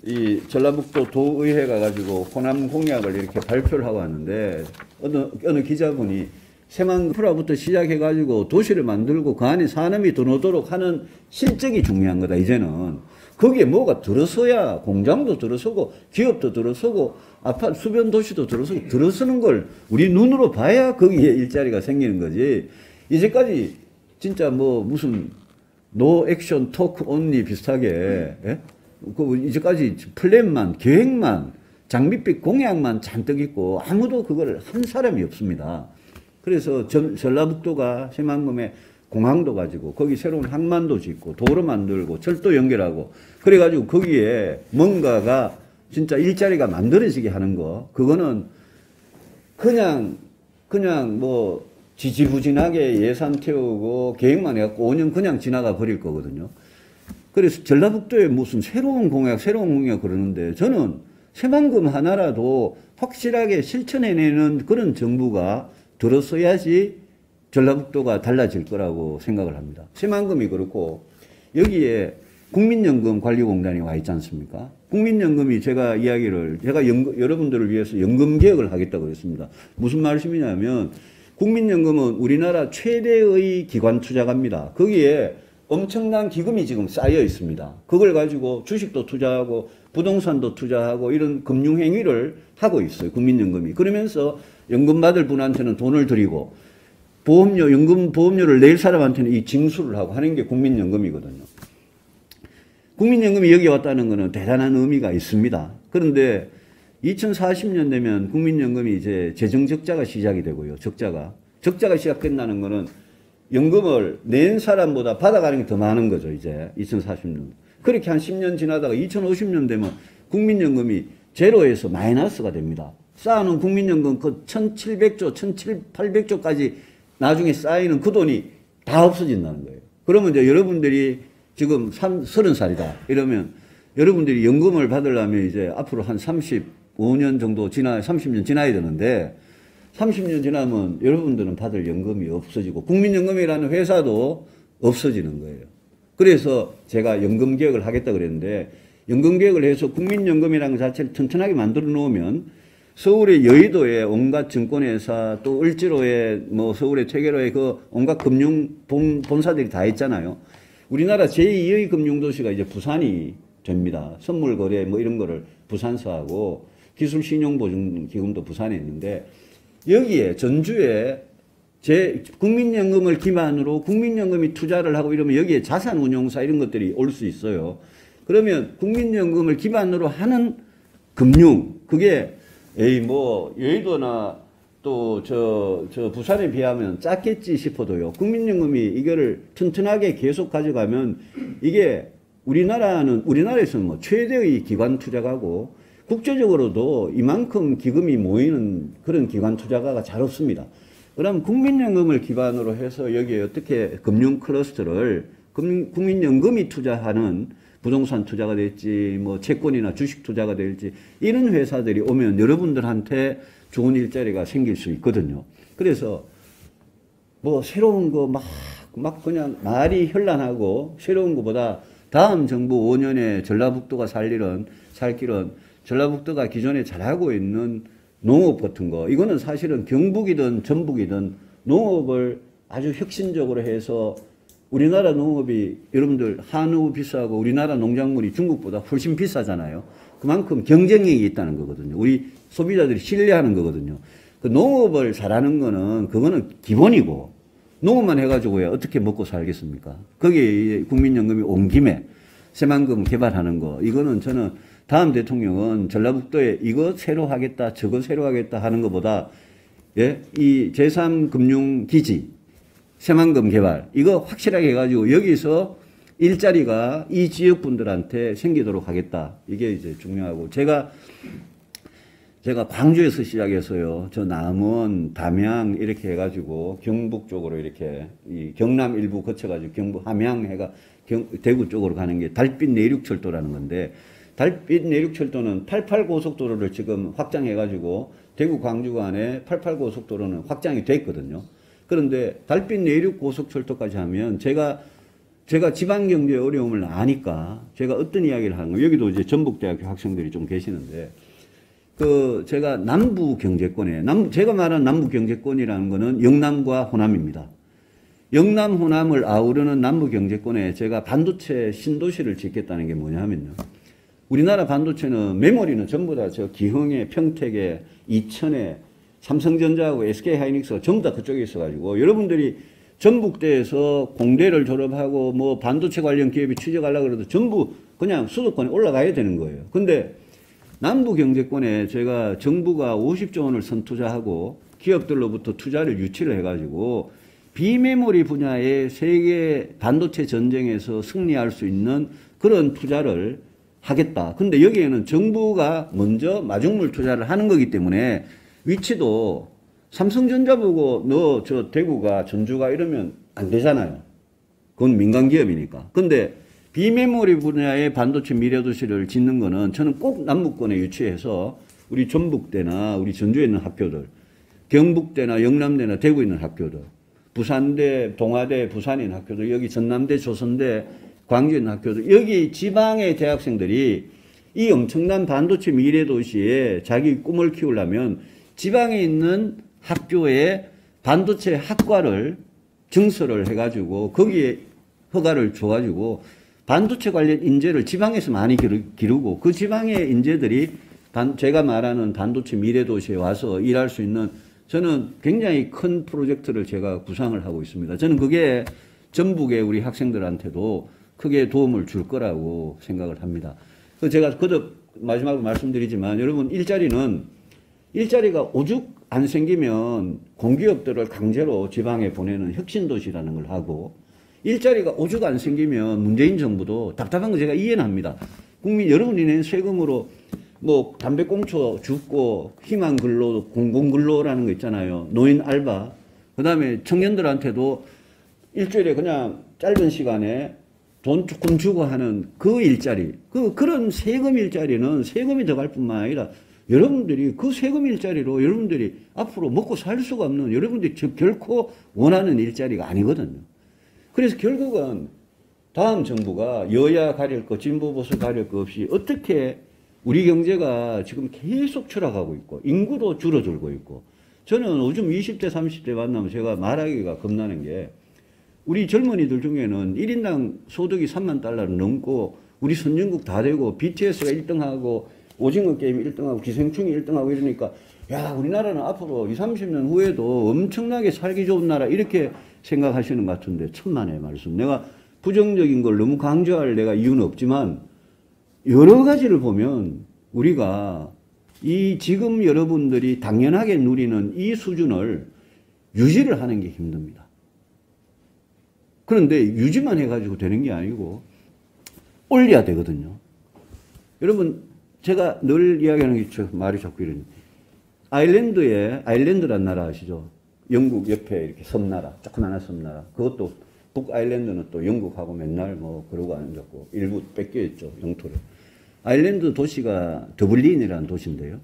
이 전라북도 도의회 가가지고 호남 공약을 이렇게 발표를 하고 왔는데 어느 기자분이 새만금 프라부터 시작해가지고 도시를 만들고 그 안에 산업이 들어오도록 하는 실적이 중요한 거다 이제는. 거기에 뭐가 들어서야 공장도 들어서고 기업도 들어서고 아파트 수변 도시도 들어서고 들어서는 걸 우리 눈으로 봐야 거기에 일자리가 생기는 거지. 이제까지 진짜 뭐 무슨 노 액션 토크 온리 비슷하게 예? 그 이제까지 플랜만 계획만 장밋빛 공약만 잔뜩 있고 아무도 그걸 한 사람이 없습니다. 그래서 전라북도가 새만금에 공항도 가지고 거기 새로운 항만도 짓고 도로 만들고 철도 연결하고 그래가지고 거기에 뭔가가 진짜 일자리가 만들어지게 하는 거 그거는 그냥 뭐 지지부진하게 예산 태우고 계획만 해갖고 5년 그냥 지나가 버릴 거거든요. 그래서 전라북도에 무슨 새로운 공약 그러는데 저는 새만금 하나라도 확실하게 실천해내는 그런 정부가 들어서야지 전라북도가 달라질 거라고 생각을 합니다. 새만금이 그렇고 여기에 국민연금관리공단이 와 있지 않습니까? 국민연금이 제가 여러분들을 위해서 연금개혁을 하겠다고 했습니다. 무슨 말씀이냐면 국민연금은 우리나라 최대의 기관투자가입니다. 거기에 엄청난 기금이 지금 쌓여 있습니다. 그걸 가지고 주식도 투자하고 부동산도 투자하고 이런 금융행위를 하고 있어요. 국민연금이. 그러면서 연금 받을 분한테는 돈을 드리고 보험료를 낼 사람한테는 이 징수를 하고 하는 게 국민연금이거든요. 국민연금이 여기 왔다는 것은 대단한 의미가 있습니다. 그런데 2040년 되면 국민연금이 이제 재정적자가 시작이 되고요. 적자가 시작된다는 것은 연금을 낸 사람보다 받아가는 게 더 많은 거죠. 이제 2040년. 그렇게 한 10년 지나다가 2050년 되면 국민연금이 제로에서 마이너스가 됩니다. 쌓아놓은 국민연금 그 1700조, 1800조까지 나중에 쌓이는 그 돈이 다 없어진다는 거예요. 그러면 이제 여러분들이 지금 30살이다. 이러면 여러분들이 연금을 받으려면 이제 앞으로 한 35년 정도 30년 지나야 되는데 30년 지나면 여러분들은 받을 연금이 없어지고 국민연금이라는 회사도 없어지는 거예요. 그래서 제가 연금개혁을 하겠다 그랬는데 연금개혁을 해서 국민연금이라는 것 자체를 튼튼하게 만들어 놓으면 서울의 여의도에 온갖 증권회사 또 을지로에 뭐 서울의 퇴계로에 그 온갖 금융 본사들이 다 있잖아요. 우리나라 제2의 금융도시가 이제 부산이 됩니다. 선물거래 뭐 이런 거를 부산서 하고 기술신용보증기금도 부산에 있는데 여기에 전주에 국민연금을 기반으로 국민연금이 투자를 하고 이러면 여기에 자산운용사 이런 것들이 올 수 있어요. 그러면 국민연금을 기반으로 하는 금융, 그게 뭐 여의도나 또 저 부산에 비하면 작겠지 싶어도요. 국민연금이 이거를 튼튼하게 계속 가져가면 이게 우리나라에서는 뭐 최대의 기관 투자가고 국제적으로도 이만큼 기금이 모이는 그런 기관 투자가가 잘 없습니다. 그럼 국민연금을 기반으로 해서 여기에 어떻게 금융 클러스터를 국민연금이 투자하는 부동산 투자가 될지 뭐 채권이나 주식 투자가 될지 이런 회사들이 오면 여러분들한테 좋은 일자리가 생길 수 있거든요. 그래서 뭐 새로운 거 막 그냥 말이 현란하고 새로운 것보다 다음 정부 5년에 전라북도가 살 길은 전라북도가 기존에 잘하고 있는 농업 같은 거, 이거는 사실은 경북이든 전북이든 농업을 아주 혁신적으로 해서 우리나라 농업이 여러분들 한우 비싸고 우리나라 농작물이 중국보다 훨씬 비싸잖아요. 그만큼 경쟁력이 있다는 거거든요. 우리 소비자들이 신뢰하는 거거든요. 그 농업을 잘하는 거는 그거는 기본이고 농업만 해가지고 왜 어떻게 먹고 살겠습니까? 거기에 국민연금이 온 김에 새만금 개발하는 거, 이거는 저는 다음 대통령은 전라북도에 이거 새로 하겠다 저거 새로 하겠다 하는 것보다 이 제3금융기지 새만금 개발 이거 확실하게 해가지고 여기서 일자리가 이 지역 분들한테 생기도록 하겠다. 이게 이제 중요하고 제가 광주에서 시작해서요. 저 남원, 담양 이렇게 해가지고 경북 쪽으로 이렇게 이 경남 일부 거쳐가지고 경북 함양 해가 대구 쪽으로 가는 게 달빛 내륙철도라는 건데 달빛 내륙철도는 88고속도로를 지금 확장해가지고 대구 광주 간에 88고속도로는 확장이 됐거든요. 그런데 달빛 내륙고속철도까지 하면 제가 지방경제 어려움을 아니까 제가 어떤 이야기를 하는 거예요. 여기도 이제 전북대학교 학생들이 좀 계시는데 제가 남부경제권에 제가 말한 남부경제권이라는 거는 영남과 호남입니다. 영남 호남을 아우르는 남부경제권에 제가 반도체 신도시를 짓겠다는 게 뭐냐면요. 우리나라 반도체는 메모리는 전부 다 저 기흥에 평택에 이천에 삼성전자하고 SK하이닉스가 전부 다 그쪽에 있어가지고 여러분들이 전북대에서 공대를 졸업하고 뭐 반도체 관련 기업에 취직하려고 그래도 전부 그냥 수도권에 올라가야 되는 거예요. 근데 남부경제권에 제가 정부가 50조 원을 선투자하고 기업들로부터 투자를 유치를 해가지고 비메모리 분야의 세계 반도체 전쟁에서 승리할 수 있는 그런 투자를 하겠다. 근데 여기에는 정부가 먼저 마중물 투자를 하는 거기 때문에 위치도 삼성전자 보고 너 저 대구가 전주가 이러면 안 되잖아요. 그건 민간 기업이니까. 근데 비메모리 분야의 반도체 미래도시를 짓는 거는 저는 꼭 남부권에 유치해서 우리 전북대나 우리 전주에 있는 학교들, 경북대나 영남대나 대구에 있는 학교들, 부산대, 동아대, 부산에 있는 학교들, 여기 전남대, 조선대, 광주에 있는 학교들, 여기 지방의 대학생들이 이 엄청난 반도체 미래도시에 자기 꿈을 키우려면 지방에 있는 학교에 반도체 학과를 증설을 해가지고 거기에 허가를 줘가지고 반도체 관련 인재를 지방에서 많이 기르고 그 지방의 인재들이 제가 말하는 반도체 미래도시에 와서 일할 수 있는 저는 굉장히 큰 프로젝트를 제가 구상을 하고 있습니다. 저는 그게 전북의 우리 학생들한테도 크게 도움을 줄 거라고 생각을 합니다. 제가 거듭 마지막으로 말씀드리지만 여러분 일자리가 오죽 안 생기면 공기업들을 강제로 지방에 보내는 혁신도시라는 걸 하고 일자리가 오죽 안 생기면 문재인 정부도 답답한 거 제가 이해는 합니다. 여러분이 낸 세금으로 뭐 담배꽁초 줍고 희망근로, 공공근로라는 거 있잖아요. 노인 알바. 그 다음에 청년들한테도 일주일에 그냥 짧은 시간에 돈 조금 주고 하는 그 일자리, 그런 세금 일자리는 세금이 들어갈 뿐만 아니라 여러분들이 그 세금 일자리로 여러분들이 앞으로 먹고 살 수가 없는, 여러분들이 결코 원하는 일자리가 아니거든요. 그래서 결국은 다음 정부가 여야 가릴 것, 진보 보수 가릴 것 없이 어떻게 우리 경제가 지금 계속 추락하고 있고 인구도 줄어들고 있고, 저는 요즘 20대 30대 만나면 제가 말하기가 겁나는 게, 우리 젊은이들 중에는 1인당 소득이 3만 달러를 넘고 우리 선진국 다 되고 BTS가 1등하고 오징어 게임 1등하고 기생충이 1등하고 이러니까, 야, 우리나라는 앞으로 20, 30년 후에도 엄청나게 살기 좋은 나라 이렇게 생각하시는 것 같은데, 천만의 말씀. 내가 부정적인 걸 너무 강조할 내가 이유는 없지만 여러 가지를 보면 우리가 이 지금 여러분들이 당연하게 누리는 이 수준을 유지를 하는 게 힘듭니다. 그런데 유지만 해가지고 되는 게 아니고 올려야 되거든요. 여러분, 제가 늘 이야기하는 게 말이 자꾸 이러니, 아일랜드란 나라 아시죠? 영국 옆에 이렇게 섬나라, 조그마한 섬나라. 그것도 북아일랜드는 또 영국하고 맨날 뭐 그러고 앉았고 일부 뺏겨있죠, 영토를. 아일랜드 도시가 더블린이라는 도시인데요.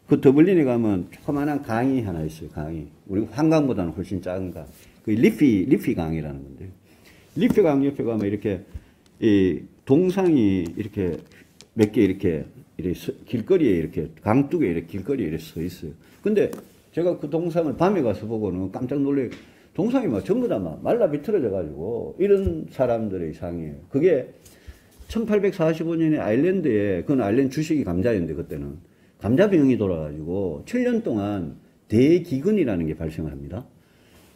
그 더블린에 가면 조그마한 강이 하나 있어요, 강이. 우리 한강보다는 훨씬 작은 강. 그 리피 강이라는 건데요. 리피 강 옆에 가면 이렇게 이 동상이 이렇게 몇 개 이렇게 길거리에 이렇게 강둑에 이렇게 길거리에 이렇게 서 있어요. 근데 제가 그 동상을 밤에 가서 보고는 깜짝 놀래요. 동상이 막 전부 다 막 말라 비틀어져 가지고 이런 사람들의 상이에요. 그게 1845년에 아일랜드에, 그건 아일랜드 주식이 감자였는데 그때는 감자병이 돌아가지고 7년 동안 대기근이라는 게 발생을 합니다.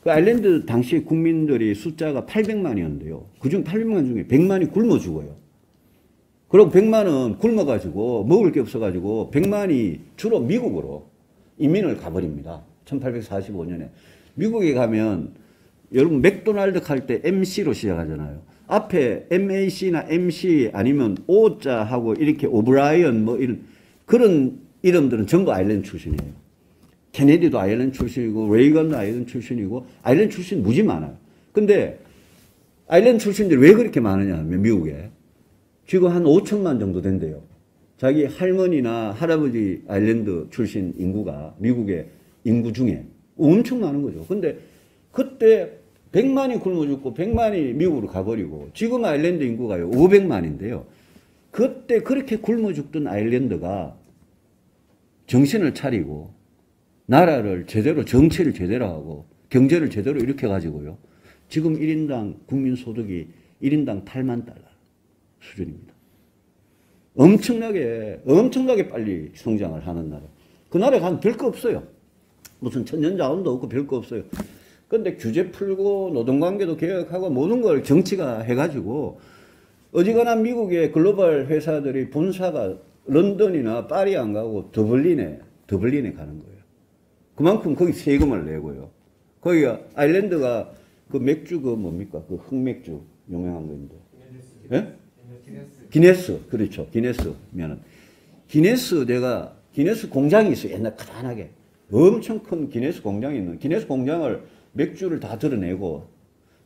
그 아일랜드 당시 국민들이 숫자가 800만이었는데요. 그중 800만 중에 100만이 굶어 죽어요. 그리고 100만은 굶어가지고 먹을 게 없어가지고 100만이 주로 미국으로 이민을 가버립니다. 1845년에. 미국에 가면 여러분 맥도날드 할 때 MC로 시작하잖아요. 앞에 MAC나 MC 아니면 O자하고 이렇게 오브라이언 뭐 이런 그런 이름들은 전부 아일랜드 출신이에요. 케네디도 아일랜드 출신이고 레이건도 아일랜드 출신이고 아일랜드 출신 무지 많아요. 근데 아일랜드 출신들이 왜 그렇게 많으냐 하면 미국에 지금 한 5천만 정도 된대요. 자기 할머니나 할아버지 아일랜드 출신 인구가 미국의 인구 중에 엄청 많은 거죠. 근데 그때 100만이 굶어 죽고 100만이 미국으로 가버리고 지금 아일랜드 인구가요 500만인데요. 그때 그렇게 굶어 죽던 아일랜드가 정신을 차리고 나라를 제대로, 정치를 제대로 하고 경제를 제대로 이렇게 가지고요. 지금 1인당 국민소득이 1인당 8만 달러 수준입니다. 엄청나게 빨리 성장을 하는 나라. 그 나라에 가면 별거 없어요. 무슨 천연자원도 없고 별거 없어요. 근데 규제 풀고 노동관계도 개혁하고 모든 걸 정치가 해가지고 어지간한 미국의 글로벌 회사들이 본사가 런던이나 파리 안 가고 더블린에 가는 거예요. 그만큼 거기 세금을 내고요. 거기가 아일랜드가 그 맥주 그 뭡니까? 그 흑맥주 유명한 건데. 예? 기네스. 그렇죠. 기네스면은 기네스 공장이 있어요. 옛날 크다하게. 엄청 큰 기네스 공장이 있는 기네스 공장을 맥주를 다 드러내고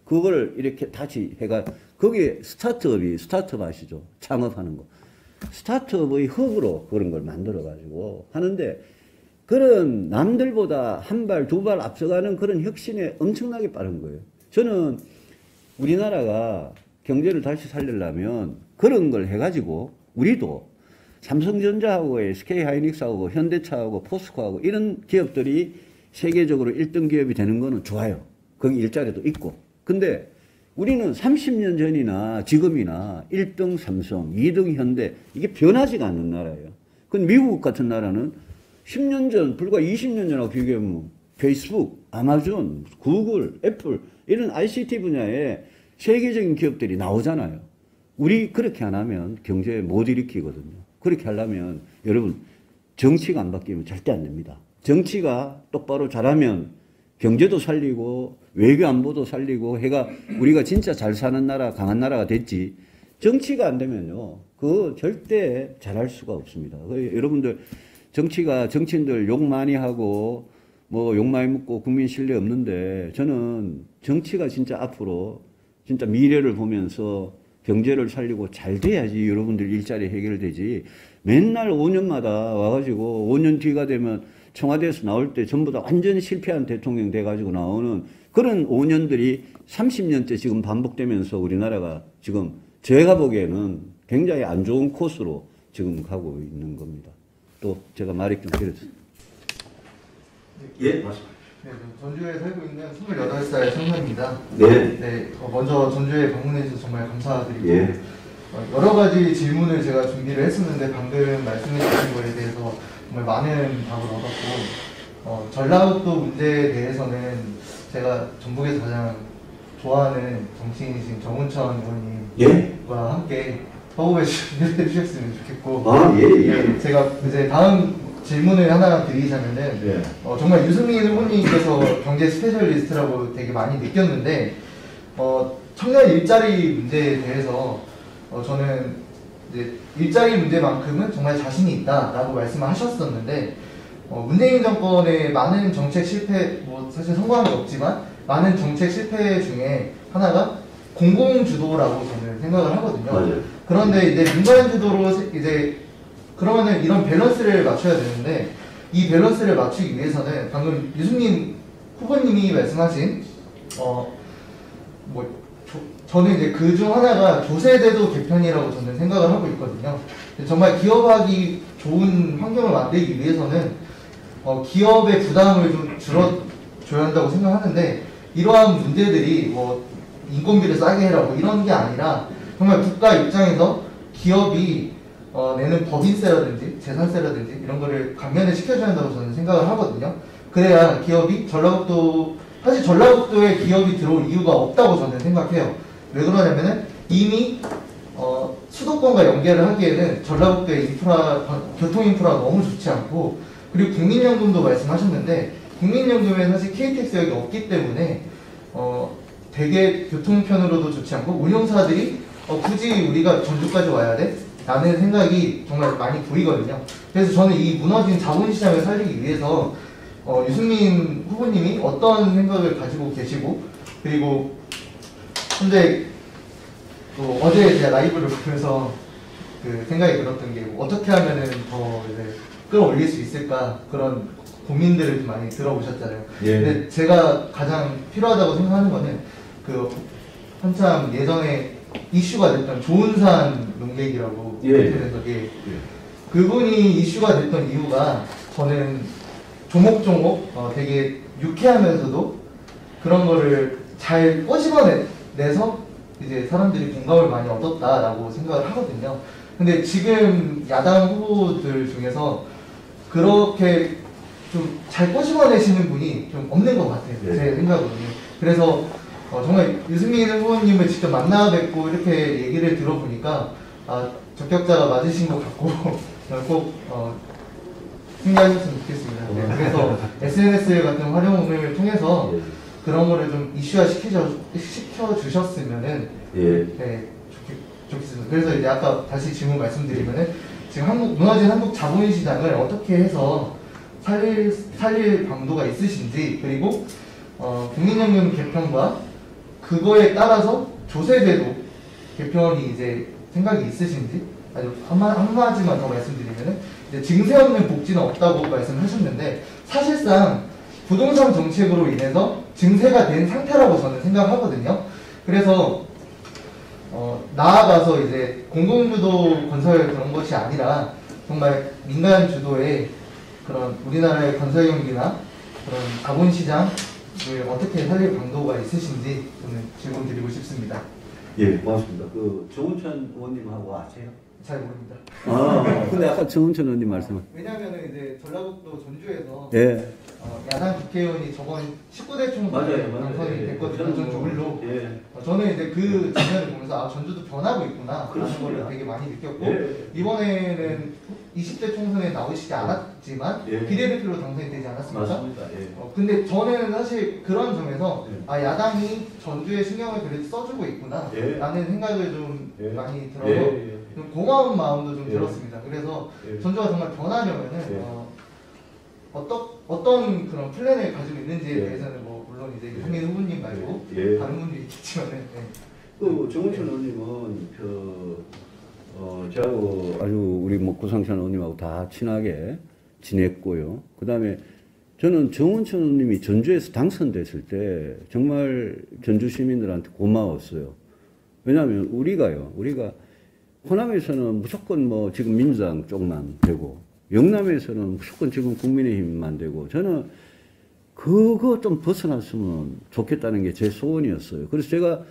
그걸 이렇게 다시 해가 거기에 스타트업 아시죠? 창업하는 거. 스타트업의 흙으로 그런 걸 만들어 가지고 하는데 그런 남들보다 한 발, 두 발 앞서가는 그런 혁신에 엄청나게 빠른 거예요. 저는 우리나라가 경제를 다시 살리려면 그런 걸 해가지고 우리도 삼성전자하고 SK하이닉스하고 현대차하고 포스코하고 이런 기업들이 세계적으로 1등 기업이 되는 거는 좋아요. 거기 일자리도 있고. 근데 우리는 30년 전이나 지금이나 1등 삼성, 2등 현대 이게 변하지가 않는 나라예요. 근데 미국 같은 나라는 10년 전, 불과 20년 전하고 비교하면 페이스북, 아마존, 구글, 애플 이런 ICT 분야에 세계적인 기업들이 나오잖아요. 우리 그렇게 안 하면 경제 못 일으키거든요. 그렇게 하려면 여러분 정치가 안 바뀌면 절대 안 됩니다. 정치가 똑바로 잘하면 경제도 살리고 외교 안보도 살리고 해가 우리가 진짜 잘 사는 나라, 강한 나라가 됐지. 정치가 안 되면요. 그거 절대 잘할 수가 없습니다. 여러분들 정치인들 욕 많이 하고 뭐 욕 많이 먹고 국민 신뢰 없는데 저는 정치가 진짜 앞으로 진짜 미래를 보면서 경제를 살리고 잘 돼야지 여러분들 일자리 해결되지. 맨날 5년마다 와가지고 5년 뒤가 되면 청와대에서 나올 때 전부 다 완전 실패한 대통령 돼가지고 나오는 그런 5년들이 30년째 지금 반복되면서 우리나라가 지금 제가 보기에는 굉장히 안 좋은 코스로 지금 가고 있는 겁니다. 또 제가 말이 좀 길었어요. 예, 맞습니다. 네, 전주에 살고 있는 28살 청년입니다. 네. 네, 먼저 전주에 방문해 주셔서 정말 감사드리고 예. 여러 가지 질문을 제가 준비를 했었는데 방금 말씀해 주신 거에 대해서 정말 많은 답을 얻었고 전라북도 문제에 대해서는 제가 전북에서 가장 좋아하는 정치인이신 정운천 의원님과 함께 허브에 준비해 주셨으면 좋겠고 예, 제가 이제 다음 질문을 하나 드리자면은 예. 정말 유승민 후보님께서 경제 스페셜리스트라고 되게 많이 느꼈는데 청년 일자리 문제에 대해서 저는 이제 일자리 문제만큼은 정말 자신이 있다라고 말씀을 하셨었는데 문재인 정권의 많은 정책 실패, 뭐 사실 성공한 게 없지만 많은 정책 실패 중에 하나가 공공주도라고 저는 생각을 하거든요. 맞아요. 그런데 이제 민간주도로 이제 그러면은 이런 밸런스를 맞춰야 되는데 이 밸런스를 맞추기 위해서는 방금 유승민 후보님이 말씀하신 저는 이제 그 중 하나가 조세제도 개편이라고 저는 생각을 하고 있거든요. 정말 기업하기 좋은 환경을 만들기 위해서는 기업의 부담을 좀 줄여줘야 한다고 생각하는데 이러한 문제들이 뭐 인건비를 싸게 해라 뭐 이런 게 아니라 정말 국가 입장에서 기업이 내는 법인세라든지 재산세라든지 이런 거를 감면을 시켜줘야 한다고 저는 생각을 하거든요. 그래야 기업이 사실 전라북도에 기업이 들어올 이유가 없다고 저는 생각해요. 왜 그러냐면은 이미 수도권과 연계를 하기에는 전라북도의 교통 인프라가 너무 좋지 않고 그리고 국민연금도 말씀하셨는데 국민연금에 사실 KTX역이 없기 때문에 되게 교통편으로도 좋지 않고 운용사들이 굳이 우리가 전주까지 와야 돼? 라는 생각이 정말 많이 보이거든요. 그래서 저는 이 무너진 자본시장을 살리기 위해서 유승민 후보님이 어떤 생각을 가지고 계시고 그리고 현재 또 어제 제가 라이브를 보면서 그 생각이 들었던 게 어떻게 하면은 더 이제 끌어올릴 수 있을까 그런 고민들을 좀 많이 들어보셨잖아요. 예. 근데 제가 가장 필요하다고 생각하는 거는 그 한참 예전에 이슈가 됐던 조은산 농객이라고 인터넷에서 그분이 이슈가 됐던 이유가 저는 조목조목 되게 유쾌하면서도 그런 거를 잘 꼬집어내서 이제 사람들이 공감을 많이 얻었다라고 생각을 하거든요. 근데 지금 야당 후보들 중에서 그렇게 좀 잘 꼬집어내시는 분이 좀 없는 것 같아요. 제 생각으로는. 그래서 정말 유승민 후보님을 직접 만나 뵙고 이렇게 얘기를 들어보니까 적격자가 맞으신 것 같고 꼭 승리하셨으면 좋겠습니다. 네, 그래서 SNS 같은 활용을 통해서 그런 거를 좀 이슈화 시켜주셨으면은 네, 좋겠습니다. 그래서 이제 아까 다시 질문 말씀드리면은 지금 무너진 한국 자본시장을 어떻게 해서 살릴 방도가 있으신지 그리고 국민연금 개편과 그거에 따라서 조세제도 개편이 이제 생각이 있으신지 아주 한마디만 더 말씀드리면은 이제 증세 없는 복지는 없다고 말씀하셨는데 사실상 부동산 정책으로 인해서 증세가 된 상태라고 저는 생각하거든요. 그래서 나아가서 이제 공공주도 건설 그런 것이 아니라 정말 민간 주도의 그런 우리나라의 건설 경기나 그런 자본시장을 어떻게 살릴 방도가 있으신지 저는 질문 드리고 싶습니다. 예, 고맙습니다. 그 정운천 의원님하고 아세요? 잘 모릅니다. 근데 아까 정운천 의원님 말씀. 왜냐하면 이제 전라북도 전주에서 예. 야당 국회의원이 저번 19대 총선에 당선이 됐거든요. 전 조글로. 예. 저는 이제 그 장면을 보면서 전주도 변하고 있구나 그런 그렇습니다. 걸 되게 많이 느꼈고 예. 이번에는 20대 총선에 나오시지 않았지만 비례대표로 당선이 되지 않았습니까? 맞습니다. 예. 근데 저는 사실 그런 점에서 예. 야당이 전주에 신경을 그래도 써주고 있구나 라는 생각을 좀 많이 들어서 좀 고마운 마음도 좀 들었습니다. 그래서 전주가 정말 변하려면은 어떤 그런 플랜을 가지고 있는지에 예. 대해서는 뭐 물론 이제 이상민 후보님 말고 예. 다른 분들이 있겠지만은 네. 그 정은천 의원님은 저하고 아주 우리 뭐 구상찬 의원님하고 다 친하게 지냈고요. 그 다음에 저는 정은천 의원님이 전주에서 당선됐을 때 정말 전주 시민들한테 고마웠어요. 왜냐하면 우리가 호남에서는 무조건 뭐 지금 민주당 쪽만 되고 영남에서는 무조건 지금 국민의힘만 되고 저는 그거 좀 벗어났으면 좋겠다는 게 제 소원이었어요. 그래서 제가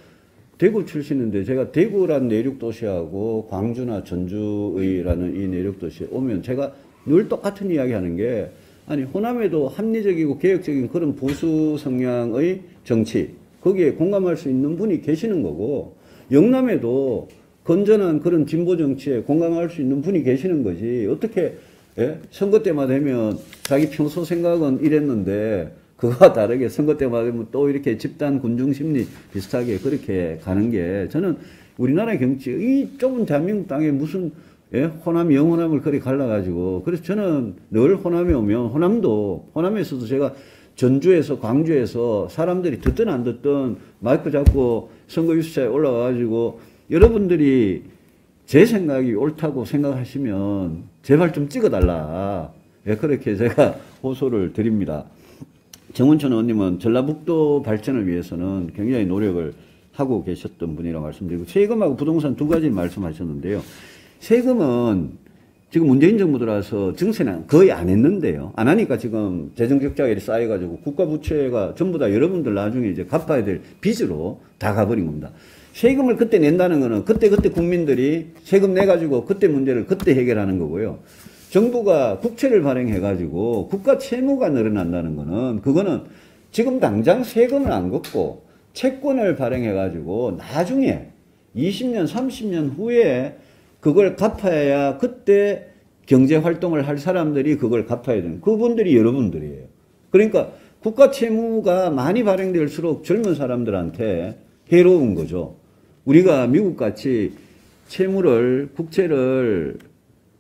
대구 출신인데 제가 대구란 내륙도시하고 광주나 전주의라는 이 내륙도시에 오면 제가 늘 똑같은 이야기 하는 게 아니 호남에도 합리적이고 개혁적인 그런 보수 성향의 정치 거기에 공감할 수 있는 분이 계시는 거고 영남에도 건전한 그런 진보 정치에 공감할 수 있는 분이 계시는 거지 어떻게 예? 선거 때마다 되면 자기 평소 생각은 이랬는데 그거와 다르게 선거 때마다 되면 또 이렇게 집단 군중 심리 비슷하게 그렇게 가는 게 저는 우리나라 경치 이 좁은 대한민국 땅에 무슨 예? 호남 영호남을 그리 갈라가지고 그래서 저는 늘 호남에 오면 호남에서도 제가 전주에서 광주에서 사람들이 듣든 안 듣든 마이크 잡고 선거 유세차에 올라가가지고 여러분들이 제 생각이 옳다고 생각하시면 제발 좀 찍어달라. 예, 그렇게 제가 호소를 드립니다. 정은천 의원님은 전라북도 발전을 위해서는 굉장히 노력을 하고 계셨던 분이라고 말씀드리고 세금하고 부동산 두 가지 말씀하셨는데요. 세금은 지금 문재인 정부 들어와서 증세는 거의 안 했는데요. 안 하니까 지금 재정적자가 이렇게 쌓여가지고 국가 부채가 전부 다 여러분들 나중에 이제 갚아야 될 빚으로 다 가버린 겁니다. 세금을 그때 낸다는 거는 그때 국민들이 세금 내가지고 그때 문제를 그때 해결하는 거고요. 정부가 국채를 발행해가지고 국가 채무가 늘어난다는 거는 그거는 지금 당장 세금을 안 걷고 채권을 발행해가지고 나중에 20년, 30년 후에 그걸 갚아야 그때 경제 활동을 할 사람들이 그걸 갚아야 되는 그분들이 여러분들이에요. 그러니까 국가 채무가 많이 발행될수록 젊은 사람들한테 해로운 거죠. 우리가 미국같이 채무를 국채를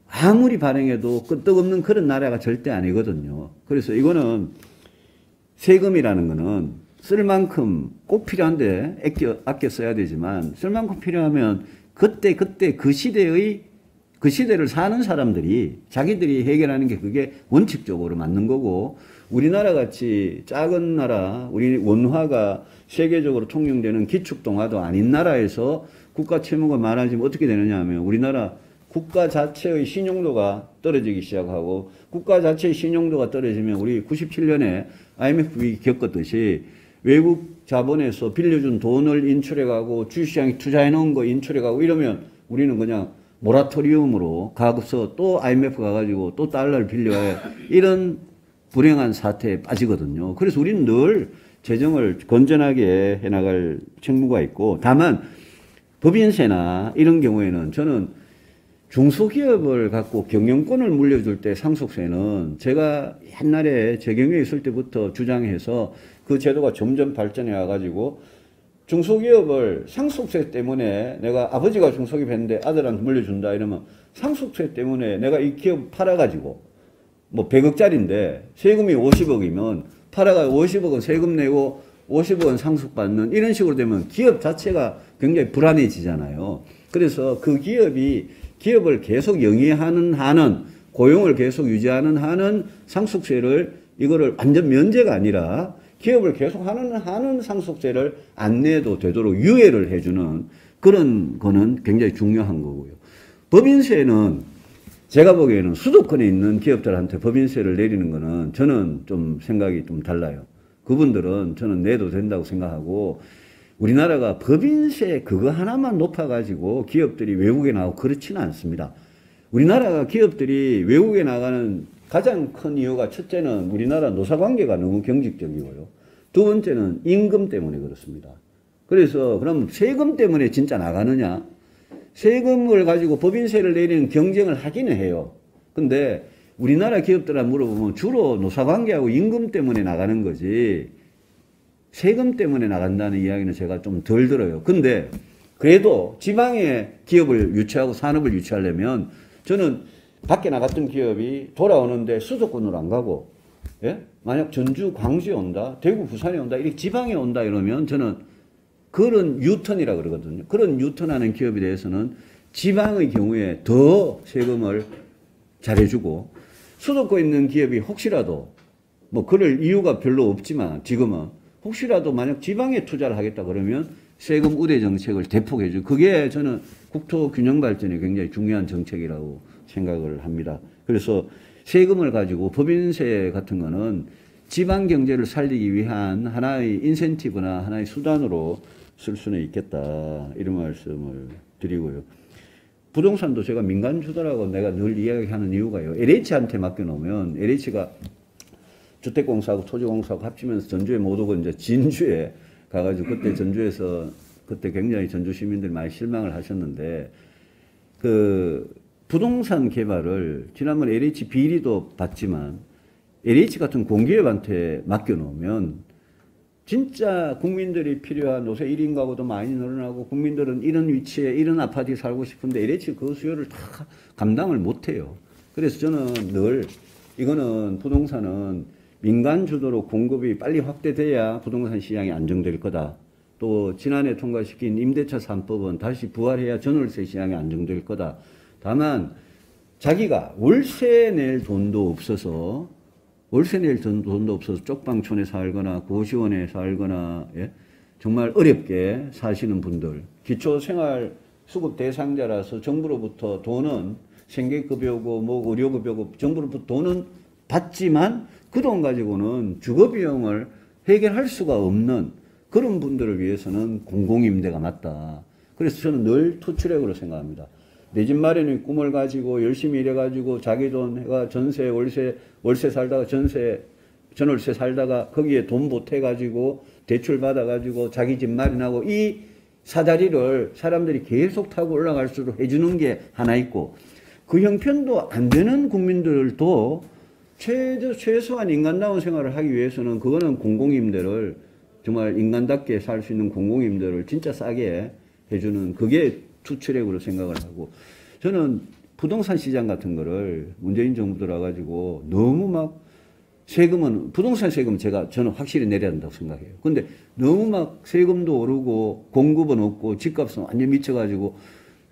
아무리 발행해도 끄떡없는 그런 나라가 절대 아니거든요. 그래서 이거는 세금이라는 거는 쓸 만큼 꼭 필요한데 아껴 써야 되지만 쓸 만큼 필요하면 그때 그 시대를 사는 사람들이 자기들이 해결하는 게 그게 원칙적으로 맞는 거고 우리나라 같이 작은 나라 우리 원화가 세계적으로 통용되는 기축동화도 아닌 나라에서 국가 채무가 많아지면 어떻게 되느냐 하면 우리나라 국가 자체의 신용도가 떨어지기 시작하고 국가 자체의 신용도가 떨어지면 우리 97년에 IMF 위기 겪었듯이 외국 자본에서 빌려준 돈을 인출해가고 주식시장에 투자해 놓은 거 인출해가고 이러면 우리는 그냥 모라토리움으로 가서 또 IMF 가가지고 또 달러를 빌려야 이런 불행한 사태에 빠지거든요. 그래서 우리는 늘 재정을 건전하게 해나갈 책무가 있고 다만 법인세나 이런 경우에는 저는 중소기업을 갖고 경영권을 물려줄 때 상속세는 제가 옛날에 재경에 있을 때부터 주장해서 그 제도가 점점 발전해 와가지고 중소기업을 상속세 때문에 내가 아버지가 중소기업 했는데 아들한테 물려준다 이러면 상속세 때문에 내가 이 기업 팔아가지고 뭐 100억짜리인데 세금이 50억이면 팔아가 50억은 세금 내고 50억은 상속받는 이런 식으로 되면 기업 자체가 굉장히 불안해지잖아요. 그래서 그 기업을 계속 영위하는 한은 고용을 계속 유지하는 한은 상속세를 이거를 완전 면제가 아니라 기업을 계속 하는 한은 상속세를 안 내도 되도록 유예를 해주는 그런 거는 굉장히 중요한 거고요. 법인세는 제가 보기에는 수도권에 있는 기업들한테 법인세를 내리는 거는 저는 좀 생각이 좀 달라요. 그분들은 저는 내도 된다고 생각하고 우리나라가 법인세 그거 하나만 높아가지고 기업들이 외국에 나가고 그렇지는 않습니다. 우리나라가 기업들이 외국에 나가는 가장 큰 이유가 첫째는 우리나라 노사관계가 너무 경직적이고요. 두 번째는 임금 때문에 그렇습니다. 그래서 그럼 세금 때문에 진짜 나가느냐? 세금을 가지고 법인세를 내리는 경쟁을 하기는 해요. 근데 우리나라 기업들한테 물어보면 주로 노사관계하고 임금 때문에 나가는 거지 세금 때문에 나간다는 이야기는 제가 좀 덜 들어요. 근데 그래도 지방에 기업을 유치하고 산업을 유치하려면 저는 밖에 나갔던 기업이 돌아오는데 수도권으로 안 가고 예? 만약 전주, 광주에 온다, 대구, 부산에 온다, 이렇게 지방에 온다 이러면 저는 그런 유턴이라 그러거든요. 그런 유턴하는 기업에 대해서는 지방의 경우에 더 세금을 잘해주고, 수도권에 있는 기업이 혹시라도 뭐 그럴 이유가 별로 없지만 지금은 혹시라도 만약 지방에 투자를 하겠다 그러면 세금 우대 정책을 대폭해주고, 그게 저는 국토 균형 발전에 굉장히 중요한 정책이라고 생각을 합니다. 그래서 세금을 가지고 법인세 같은 거는 지방 경제를 살리기 위한 하나의 인센티브나 하나의 수단으로 쓸 수는 있겠다, 이런 말씀을 드리고요. 부동산도 제가 민간 주도라고 내가 늘 이야기하는 이유가요. LH한테 맡겨놓으면 LH가 주택공사하고 토지공사하고 합치면서 전주에 못 오고 이제 진주에 가가지고 그때 전주에서 그때 굉장히 전주 시민들이 많이 실망을 하셨는데, 그 부동산 개발을 지난번 LH 비리도 봤지만 LH 같은 공기업한테 맡겨놓으면 진짜 국민들이 필요한, 요새 1인 가구도 많이 늘어나고 국민들은 이런 위치에 이런 아파트에 살고 싶은데 LH 그 수요를 다 감당을 못해요. 그래서 저는 늘 이거는 부동산은 민간 주도로 공급이 빨리 확대돼야 부동산 시장이 안정될 거다. 또 지난해 통과시킨 임대차 3법은 다시 부활해야 전월세 시장이 안정될 거다. 다만 자기가 월세 낼 돈도 없어서 쪽방촌에 살거나 고시원에 살거나, 예? 정말 어렵게 사시는 분들, 기초생활수급 대상자라서 정부로부터 돈은 생계급여고 뭐 의료급여고 정부로부터 돈은 받지만 그 돈 가지고는 주거비용을 해결할 수가 없는 그런 분들을 위해서는 공공임대가 맞다. 그래서 저는 늘 투트랙으로 생각합니다. 내 집 마련의 꿈을 가지고 열심히 일해가지고 자기 돈 해가 전세, 월세 살다가 전월세 살다가 거기에 돈 보태가지고 대출 받아가지고 자기 집 마련하고 이 사다리를 사람들이 계속 타고 올라갈 수 있도록 해주는 게 하나 있고, 그 형편도 안 되는 국민들도 최소한 인간다운 생활을 하기 위해서는 그거는 공공임대를 정말 인간답게 살 수 있는 공공임대를 진짜 싸게 해주는, 그게 투트랙으로 생각을 하고, 저는 부동산 시장 같은 거를 문재인 정부 들어가지고 너무 막 세금은, 부동산 세금 저는 확실히 내려야 한다고 생각해요. 근데 너무 막 세금도 오르고 공급은 없고 집값은 완전 미쳐가지고,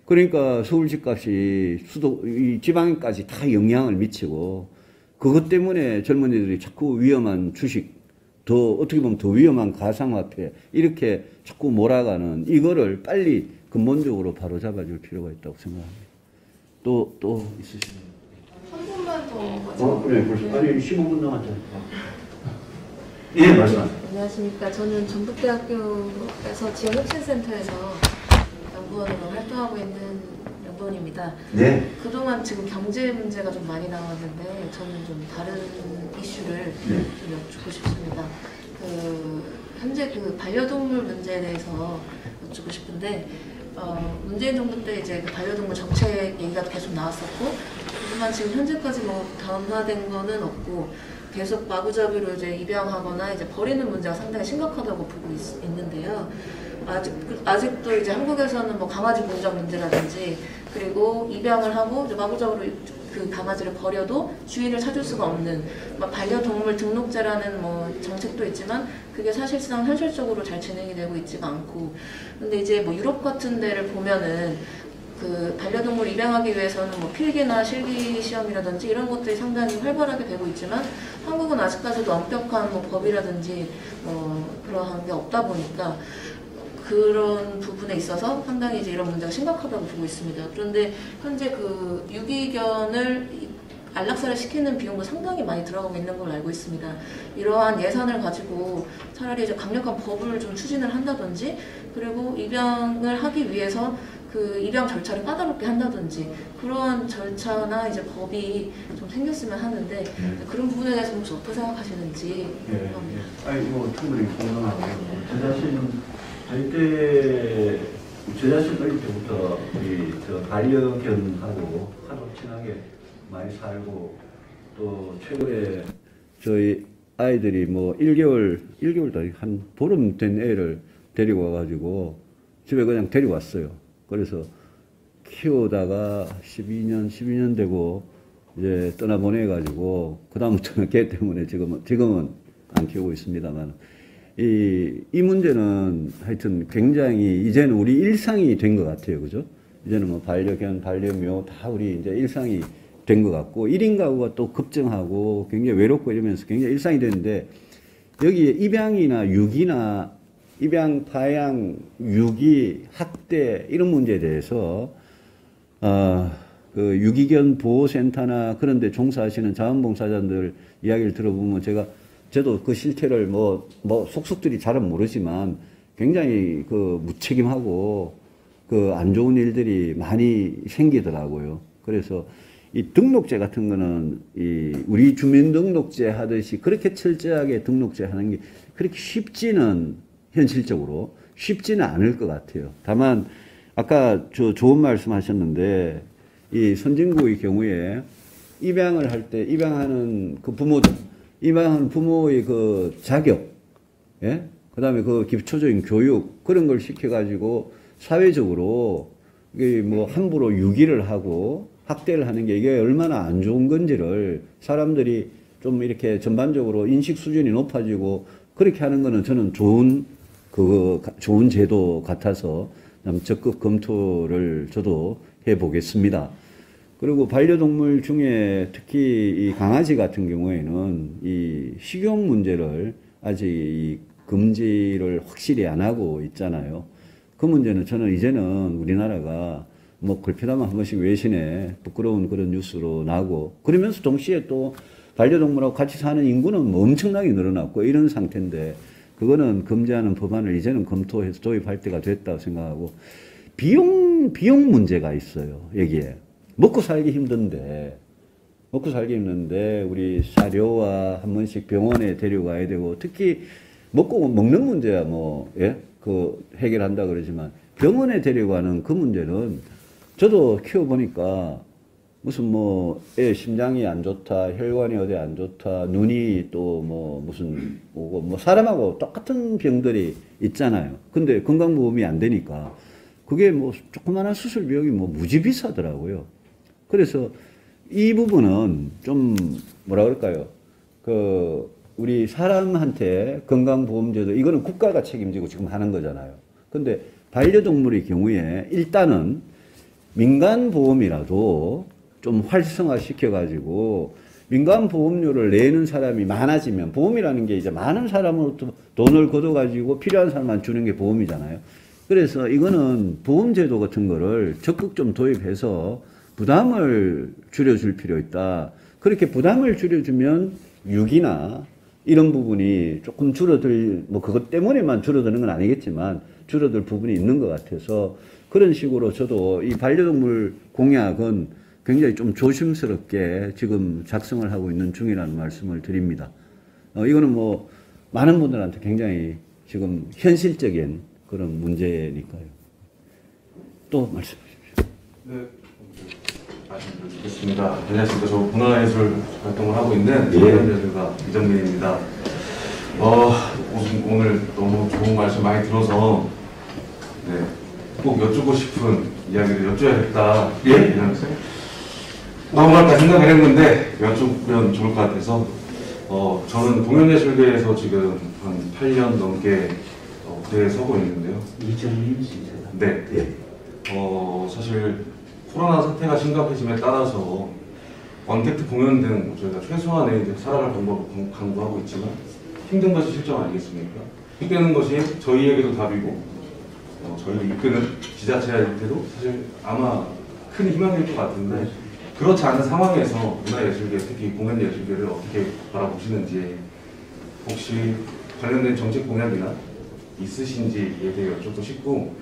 그러니까 서울 집값이 이 지방까지 다 영향을 미치고, 그것 때문에 젊은이들이 자꾸 위험한 주식, 더 어떻게 보면 더 위험한 가상화폐 이렇게 자꾸 몰아가는, 이거를 빨리 근본적으로 바로잡아줄 필요가 있다고 생각합니다. 또 있으시나요? 한 분만 더. 그래, 벌써 아니 15분 남았잖아요. 예, 말씀하세요. 안녕하십니까. 저는 전북대학교에서 지역혁신센터에서 연구원으로 활동하고 있는 연구원입니다. 네. 그동안 지금 경제 문제가 좀 많이 나왔는데 저는 좀 다른 이슈를 좀 여쭙고 싶습니다. 현재 그 반려동물 문제에 대해서 여쭙고 싶은데, 문재인 정부 때 이제 그 반려동물 정책 얘기가 계속 나왔었고, 하지만 지금 현재까지 뭐 다운화된 거는 없고, 계속 마구잡이로 이제 입양하거나 이제 버리는 문제가 상당히 심각하다고 보고 있는데요. 아직도 이제 한국에서는 뭐 강아지 공작 문제라든지, 그리고 입양을 하고 이제 마구잡이로 그 강아지를 버려도 주인을 찾을 수가 없는 반려동물 등록제라는 뭐 정책도 있지만 그게 사실상 현실적으로 잘 진행이 되고 있지가 않고, 근데 이제 뭐 유럽 같은 데를 보면은 그 반려동물 입양하기 위해서는 뭐 필기나 실기 시험이라든지 이런 것들이 상당히 활발하게 되고 있지만 한국은 아직까지도 엄격한 뭐 법이라든지 그러한 게 없다 보니까 그런 부분에 있어서 상당히 이제 이런 문제가 심각하다고 보고 있습니다. 그런데 현재 그 유기견을 안락사를 시키는 비용도 상당히 많이 들어가고 있는 걸로 알고 있습니다. 이러한 예산을 가지고 차라리 이제 강력한 법을 좀 추진을 한다든지, 그리고 입양을 하기 위해서 그 입양 절차를 까다롭게 한다든지 그러한 절차나 이제 법이 좀 생겼으면 하는데 그런 부분에 대해서 혹시 어떻게 생각하시는지 궁금합니다. 아니 뭐 충분히 공감하고요. 저 자신 어릴 때부터 저 반려견하고 하도 친하게 많이 살고, 또 최근에 저희 아이들이 뭐 1개월도 한 보름 된 애를 데리고 와가지고 집에 그냥 데리고 왔어요. 그래서 키우다가 12년 되고 이제 떠나보내가지고 그다음부터는 걔 때문에 지금은 안 키우고 있습니다만 이 문제는 하여튼 굉장히 이제는 우리 일상이 된 것 같아요. 그죠? 이제는 뭐 반려견, 반려묘 다 우리 이제 일상이 된 것 같고 1인 가구가 또 급증하고 굉장히 외롭고 이러면서 굉장히 일상이 되는데 여기에 입양이나 유기나 입양, 파양, 유기, 학대 이런 문제에 대해서 그 유기견 보호센터나 그런 데 종사하시는 자원봉사자들 이야기를 들어보면 저도 그 실태를 뭐 속속들이 잘은 모르지만 굉장히 그 무책임하고 그 안 좋은 일들이 많이 생기더라고요. 그래서 이 등록제 같은 거는 우리 주민등록제 하듯이 그렇게 철저하게 등록제 하는 게 그렇게 쉽지는 현실적으로 쉽지는 않을 것 같아요. 다만 아까 좋은 말씀 하셨는데 이 선진국의 경우에 입양을 할 때 입양하는 그 부모들 입양하는 부모의 그 자격, 예? 그 다음에 그 기초적인 교육, 그런 걸 시켜가지고 사회적으로 이게 뭐 함부로 유기를 하고 학대를 하는 게 이게 얼마나 안 좋은 건지를 사람들이 좀 이렇게 전반적으로 인식 수준이 높아지고 그렇게 하는 거는 저는 좋은 제도 같아서 적극 검토를 저도 해보겠습니다. 그리고 반려동물 중에 특히 이 강아지 같은 경우에는 이 식용 문제를 아직 이 금지를 확실히 안 하고 있잖아요. 그 문제는 저는 이제는 우리나라가 뭐 걸핏하면 한 번씩 외신에 부끄러운 그런 뉴스로 나고 그러면서 동시에 또 반려동물하고 같이 사는 인구는 뭐 엄청나게 늘어났고 이런 상태인데 그거는 금지하는 법안을 이제는 검토해서 도입할 때가 됐다고 생각하고 비용 문제가 있어요. 여기에. 먹고 살기 힘든데 우리 사료와 한 번씩 병원에 데려가야 되고 특히 먹는 문제야 해결한다 그러지만 병원에 데려가는 그 문제는 저도 키워보니까 무슨 애 심장이 안 좋다, 혈관이 어디 안 좋다, 눈이 또 무슨 사람하고 똑같은 병들이 있잖아요. 근데 건강보험이 안 되니까 그게 조그마한 수술 비용이 무지 비싸더라고요. 그래서 이 부분은 좀 우리 사람한테 건강보험제도 이거는 국가가 책임지고 지금 하는 거잖아요. 근데 반려동물의 경우에 일단은 민간보험이라도 좀 활성화시켜가지고 민간보험료를 내는 사람이 많아지면 보험이라는 게 이제 많은 사람으로부터 돈을 걷어가지고 필요한 사람만 주는 게 보험이잖아요. 그래서 이거는 보험제도 같은 거를 적극 좀 도입해서 부담을 줄여줄 필요 있다. 그렇게 부담을 줄여주면 유기나 이런 부분이 조금 그것 때문에만 줄어드는 건 아니겠지만 줄어들 부분이 있는 것 같아서 그런 식으로 저도 이 반려동물 공약은 굉장히 좀 조심스럽게 지금 작성을 하고 있는 중이라는 말씀을 드립니다. 이거는 많은 분들한테 굉장히 지금 현실적인 그런 문제니까요. 또 말씀하십시오. 네, 말씀드리겠습니다. 안녕하십니까. 저 문화예술 활동을 하고 있는 문화예술가 이정민입니다. 오늘 너무 좋은 말씀 많이 들어서 꼭 여쭈고 싶은 이야기를 여쭈어야겠다. 그냥 넘어갈까 생각을 했는데 여쭈면 좋을 것 같아서 저는 공연예술계에서 지금 한 8년 넘게 무대에 서고 있는데요. 이정민 씨잖아. 네. 사실 코로나 사태가 심각해짐에 따라서 언택트 공연 등 저희가 최소한의 이제 살아갈 방법을 강구하고 있지만 힘든 것이 실정 아니겠습니까? 힘드는 것이 저희에게도 답이고 저희를 이끄는 지자체한테도 사실 아마 큰 희망일 것 같은데 그렇지 않은 상황에서 문화예술계, 특히 공연예술계를 어떻게 바라보시는지 혹시 관련된 정책 공약이나 있으신지에 대해 여쭙고 싶고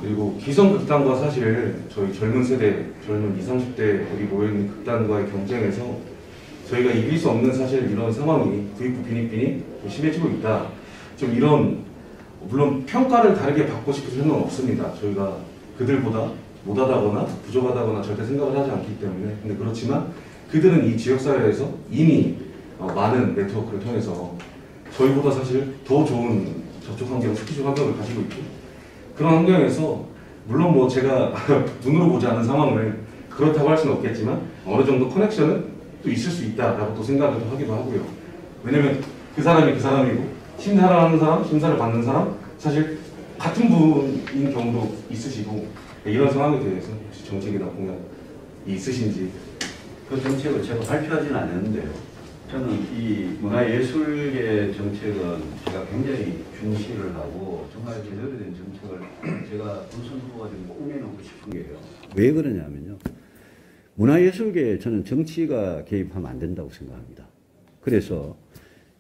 그리고 기성극단과 사실 저희 젊은 세대, 젊은 20, 30대 우리 모여있는 극단과의 경쟁에서 저희가 이길 수 없는 사실 이런 상황이 부익부 빈익빈이 좀 심해지고 있다. 좀 이런 물론 평가를 다르게 받고 싶은 생각은 없습니다. 저희가 그들보다 못하다거나 부족하다거나 절대 생각을 하지 않기 때문에 근데 그렇지만 그들은 이 지역사회에서 이미 많은 네트워크를 통해서 저희보다 사실 더 좋은 접촉 환경, 스키즈 환경을 가지고 있고 그런 환경에서 물론 제가 눈으로 보지 않은 상황을 그렇다고 할 수는 없겠지만 어느 정도 커넥션은 또 있을 수 있다라고 또 생각을 좀 하기도 하고요. 왜냐면 그 사람이 그 사람이고 심사를 하는 사람, 심사를 받는 사람 사실 같은 분인 경우도 있으시고 이런 상황에 대해서 혹시 정책이나 공약이 있으신지. 그 정책을 제가 발표하지는 않았는데요. 저는 이 문화예술계 정책은 제가 굉장히 중시를 하고 정말 제대로 된 정책을 제가 본선 후보가 되면 꼭 내놓고 싶은 게요. 왜 그러냐면요. 문화예술계에 저는 정치가 개입하면 안 된다고 생각합니다. 그래서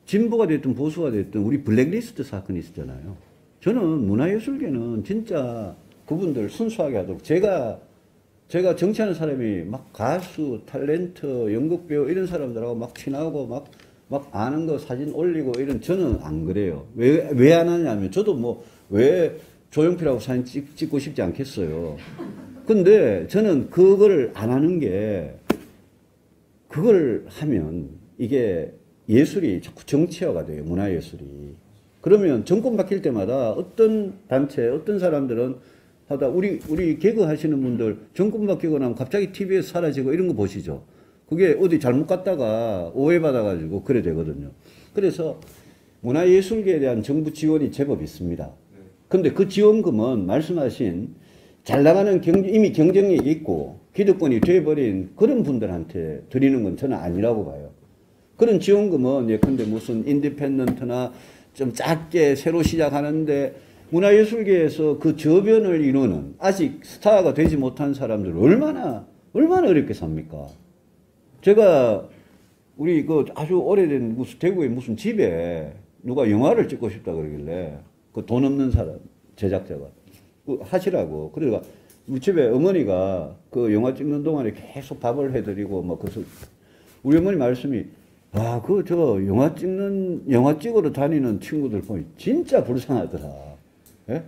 진보가 됐든 보수가 됐든 우리 블랙리스트 사건이 있었잖아요. 저는 문화예술계는 진짜 그분들 순수하게 하도록 제가 정치하는 사람이 막 가수, 탤런트, 연극배우 이런 사람들하고 막 친하고 막 아는 거 사진 올리고 이런 저는 안 그래요. 왜 안 하냐면 저도 뭐 왜 조용필하고 사진 찍고 싶지 않겠어요. 근데 저는 그걸 안 하는 게 그걸 하면 이게 예술이 자꾸 정치화가 돼요. 문화예술이. 그러면 정권 바뀔 때마다 어떤 단체, 어떤 사람들은 하다 우리 개그 하시는 분들 정권 바뀌고 나면 갑자기 TV에서 사라지고 이런 거 보시죠. 그게 어디 잘못 갔다가 오해받아가지고 그래 되거든요. 그래서 문화예술계에 대한 정부 지원이 제법 있습니다. 근데 그 지원금은 말씀하신 잘 나가는 이미 경쟁력이 있고 기득권이 돼버린 그런 분들한테 드리는 건 저는 아니라고 봐요. 그런 지원금은 예컨대 무슨 인디펜던트나 좀 작게 새로 시작하는데 문화예술계에서 그 저변을 이루는 아직 스타가 되지 못한 사람들 얼마나 어렵게 삽니까? 제가 우리 그 아주 오래된 무슨 대구의 무슨 집에 누가 영화를 찍고 싶다 그러길래 그 돈 없는 사람 제작자가 하시라고. 그러니까 우리 집에 어머니가 그 영화 찍는 동안에 계속 밥을 해드리고 뭐 그래서 우리 어머니 말씀이 와, 영화 찍으러 다니는 친구들 보니 진짜 불쌍하더라. 예?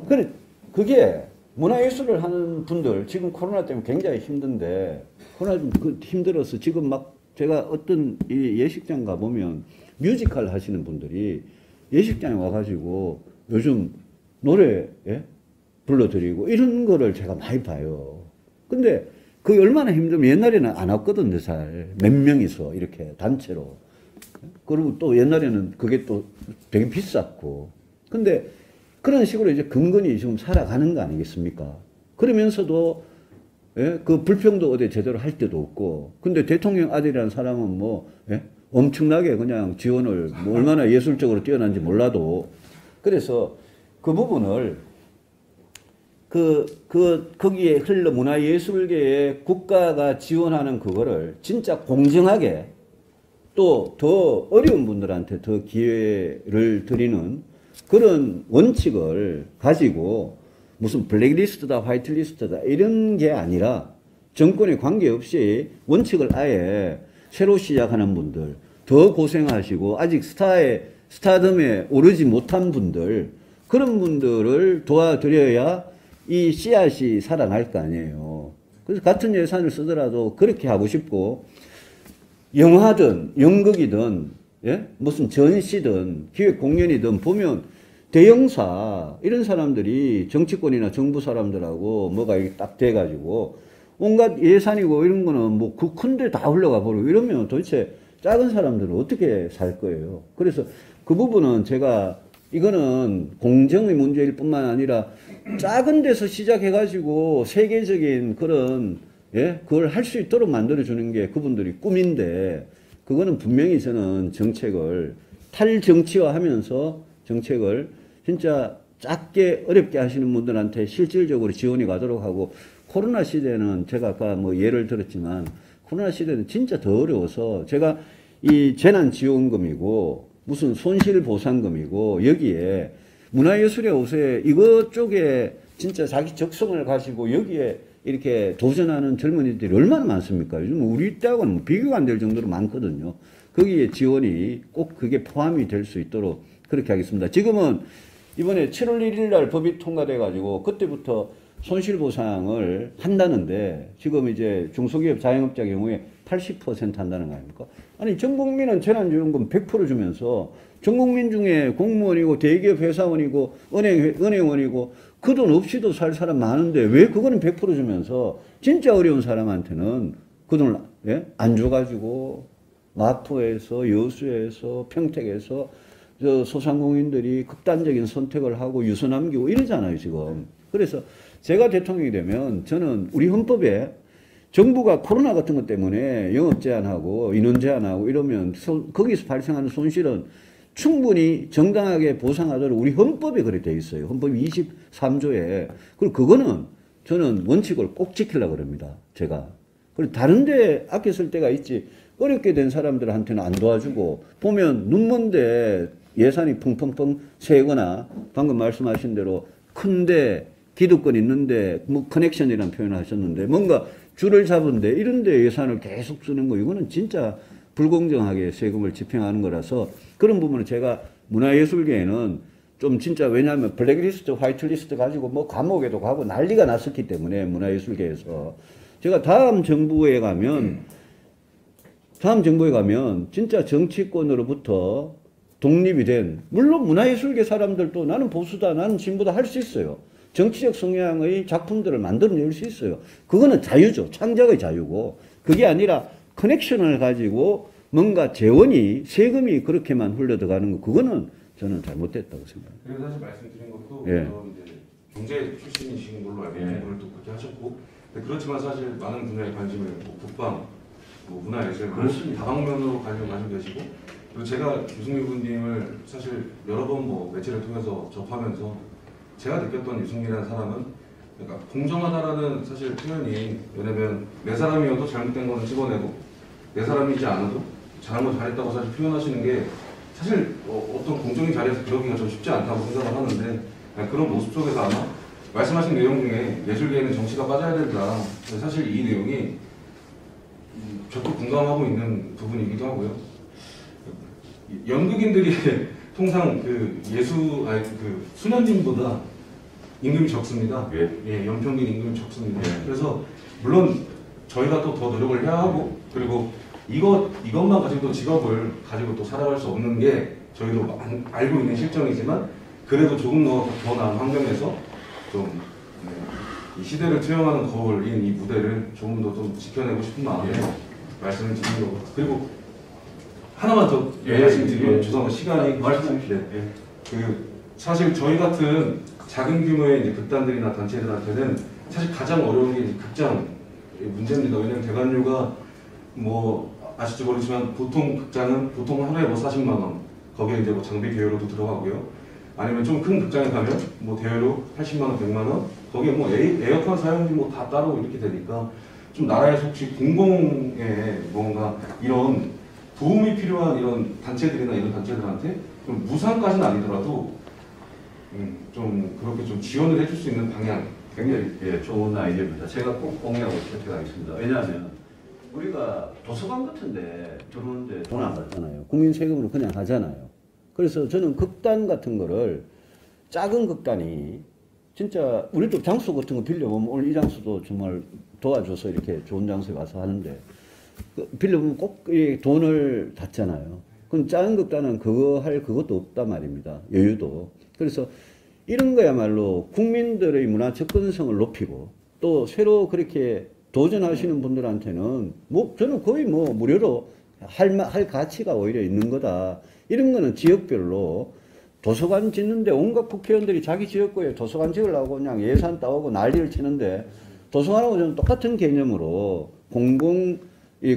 그래, 그게 문화예술을 하는 분들, 지금 코로나 때문에 굉장히 힘든데, 코로나 힘들어서 지금 막 제가 어떤 이 예식장 가보면 뮤지컬 하시는 분들이 예식장에 와가지고 요즘 노래, 예? 불러드리고 이런 거를 제가 많이 봐요. 근데 그게 얼마나 힘들면 옛날에는 안 왔거든요, 잘. 몇 명이서 이렇게 단체로. 그리고 또 옛날에는 그게 또 되게 비쌌고. 근데 그런 식으로 이제 근근히 지금 살아가는 거 아니겠습니까? 그러면서도, 예? 그 불평도 어디 제대로 할 때도 없고. 근데 대통령 아들이라는 사람은 뭐, 예? 엄청나게 그냥 지원을 뭐 얼마나 예술적으로 뛰어난지 몰라도. 그래서 그 부분을 거기에 흘러 문화예술계에 국가가 지원하는 그거를 진짜 공정하게 또 더 어려운 분들한테 더 기회를 드리는 그런 원칙을 가지고 무슨 블랙리스트다 화이트리스트다 이런 게 아니라 정권에 관계없이 원칙을 아예 새로 시작하는 분들 더 고생하시고 아직 스타덤에 오르지 못한 분들 그런 분들을 도와드려야 이 씨앗이 살아날 거 아니에요. 그래서 같은 예산을 쓰더라도 그렇게 하고 싶고 영화든 연극이든 예? 무슨 전시든 기획공연이든 보면 대형사 이런 사람들이 정치권이나 정부 사람들하고 뭐가 이게 딱 돼가지고 온갖 예산이고 이런 거는 뭐 그 큰데 다 흘러가 버리고 이러면 도대체 작은 사람들은 어떻게 살 거예요. 그래서 그 부분은 제가 이거는 공정의 문제일 뿐만 아니라 작은 데서 시작해가지고 세계적인 그런 예? 그걸 할 수 있도록 만들어주는 게 그분들이 꿈인데 그거는 분명히 저는 정책을 탈정치화하면서 정책을 진짜 작게 어렵게 하시는 분들한테 실질적으로 지원이 가도록 하고 코로나 시대는 제가 아까 뭐 예를 들었지만 코로나 시대는 진짜 더 어려워서 제가 이 재난지원금이고 무슨 손실보상금이고 여기에 문화예술의 옷에 이것 쪽에 진짜 자기 적성을 가지고 여기에 이렇게 도전하는 젊은이들이 얼마나 많습니까? 요즘 우리 때하고는 비교가 안 될 정도로 많거든요. 거기에 지원이 꼭 그게 포함이 될 수 있도록 그렇게 하겠습니다. 지금은 이번에 7월 1일 날 법이 통과돼 가지고 그때부터 손실보상을 한다는데 지금 이제 중소기업 자영업자 경우에 80% 한다는 거 아닙니까? 아니 전 국민은 재난지원금 100% 주면서 전 국민 중에 공무원이고 대기업 회사원이고 은행원이고 그 돈 없이도 살 사람 많은데 왜 그거는 100% 주면서 진짜 어려운 사람한테는 그 돈을 안 줘가지고 마포에서 여수에서 평택에서 저 소상공인들이 극단적인 선택을 하고 유서 남기고 이러잖아요 지금. 그래서 제가 대통령이 되면 저는 우리 헌법에 정부가 코로나 같은 것 때문에 영업 제한하고 인원 제한하고 이러면 거기서 발생하는 손실은 충분히 정당하게 보상하도록 우리 헌법에 그렇게 돼 있어요. 헌법 23조에. 그리고 그거는 저는 원칙을 꼭 지키려고 그럽니다. 제가. 그리고 다른데 아껴 쓸 때가 있지. 어렵게 된 사람들한테는 안 도와주고 보면 눈먼데 예산이 펑펑펑 새거나 방금 말씀하신 대로 큰데 기득권 있는데 뭐 커넥션이라는 표현을 하셨는데 뭔가 줄을 잡은데 이런데 예산을 계속 쓰는 거 이거는 진짜 불공정하게 세금을 집행하는 거라서 그런 부분은 제가 문화예술계에는 좀 진짜 왜냐하면 블랙리스트, 화이트리스트 가지고 뭐 감옥에도 가고 난리가 났었기 때문에 문화예술계에서 제가 다음 정부에 가면 진짜 정치권으로부터 독립이 된 물론 문화예술계 사람들도 나는 보수다 나는 진보다 할 수 있어요. 정치적 성향의 작품들을 만들어낼 수 있어요. 그거는 자유죠. 창작의 자유고 그게 아니라 커넥션을 가지고 뭔가 재원이 세금이 그렇게만 흘러들어가는 거 그거는 저는 잘못됐다고 생각합니다. 그리고 사실 말씀드린 것도 예. 이제 경제 출신이신 걸로 알고 있는 분을 또 그렇게 하셨고 그렇지만 사실 많은 분야에 관심을 뭐 국방, 뭐 문화예술 다방면으로 관심을 가지고 계시고 그리고 제가 유승민 군님을 사실 여러 번 뭐 매체를 통해서 접하면서 제가 느꼈던 유승민이라는 사람은 그러니까 공정하다라는 사실 표현이 왜냐면 내 사람이어도 잘못된 거는 찍어내고 내 사람이지 않아도 잘한 건 잘했다고 사실 표현하시는 게 사실 어떤 공정인 자리에서 그러기가 좀 쉽지 않다고 생각을 하는데 그런 모습 속에서 아마 말씀하신 내용 중에 예술계에는 정치가 빠져야 된다. 사실 이 내용이 저도 공감하고 있는 부분이기도 하고요. 연극인들이 통상 그 수련진보다 임금이 적습니다. 예, 연평균 임금이 적습니다. 그래서 물론 저희가 또 더 노력을 해야 하고 그리고 이것만 가지고 또 직업을 가지고 또 살아갈 수 없는 게 저희도 알고 있는 실정이지만 그래도 조금 더 나은 환경에서 좀 이 시대를 투영하는 거울인 이 무대를 조금 더 좀 지켜내고 싶은 마음에 말씀을 드린 거고 그리고 하나만 더 말씀드리면 죄송합니다. 시간이 말씀하시네. 그 사실 저희 같은 작은 규모의 이제 극단들이나 단체들한테는 사실 가장 어려운 게 극장 문제입니다. 왜냐하면 대관료가 뭐 아실지 모르지만 보통 극장은 보통 하루에 뭐 40만 원 거기에 이제 뭐 장비 대여료도 들어가고요. 아니면 좀 큰 극장에 가면 뭐 대여료 80만 원, 100만 원 거기에 뭐 에어컨 사용비 뭐 다 따로 이렇게 되니까 좀 나라에서 혹시 공공에 뭔가 이런 도움이 필요한 이런 단체들이나 이런 단체들한테 좀 무상까지는 아니더라도 좀 그렇게 좀 지원을 해줄 수 있는 방향 굉장히 좋은 아이디어입니다. 제가 꼭 공유하고 채택하겠습니다. 왜냐하면 우리가 도서관 같은데 들어오는데 돈 안 받잖아요. 국민 세금으로 그냥 하잖아요. 그래서 저는 극단 같은 거를 작은 극단이 진짜 우리도 장소 같은 거 빌려보면 오늘 이 장소도 정말 도와줘서 이렇게 좋은 장소에 와서 하는데 빌려보면 꼭 돈을 받잖아요. 그럼 작은 극단은 그거 할 그것도 없단 말입니다. 여유도. 그래서 이런 거야말로 국민들의 문화 접근성을 높이고 또 새로 그렇게 도전하시는 분들한테는 뭐 저는 거의 뭐 무료로 할 가치가 오히려 있는 거다. 이런 거는 지역별로 도서관 짓는데 온갖 국회의원들이 자기 지역구에 도서관 지으려고 그냥 예산 따오고 난리를 치는데 도서관하고 저는 똑같은 개념으로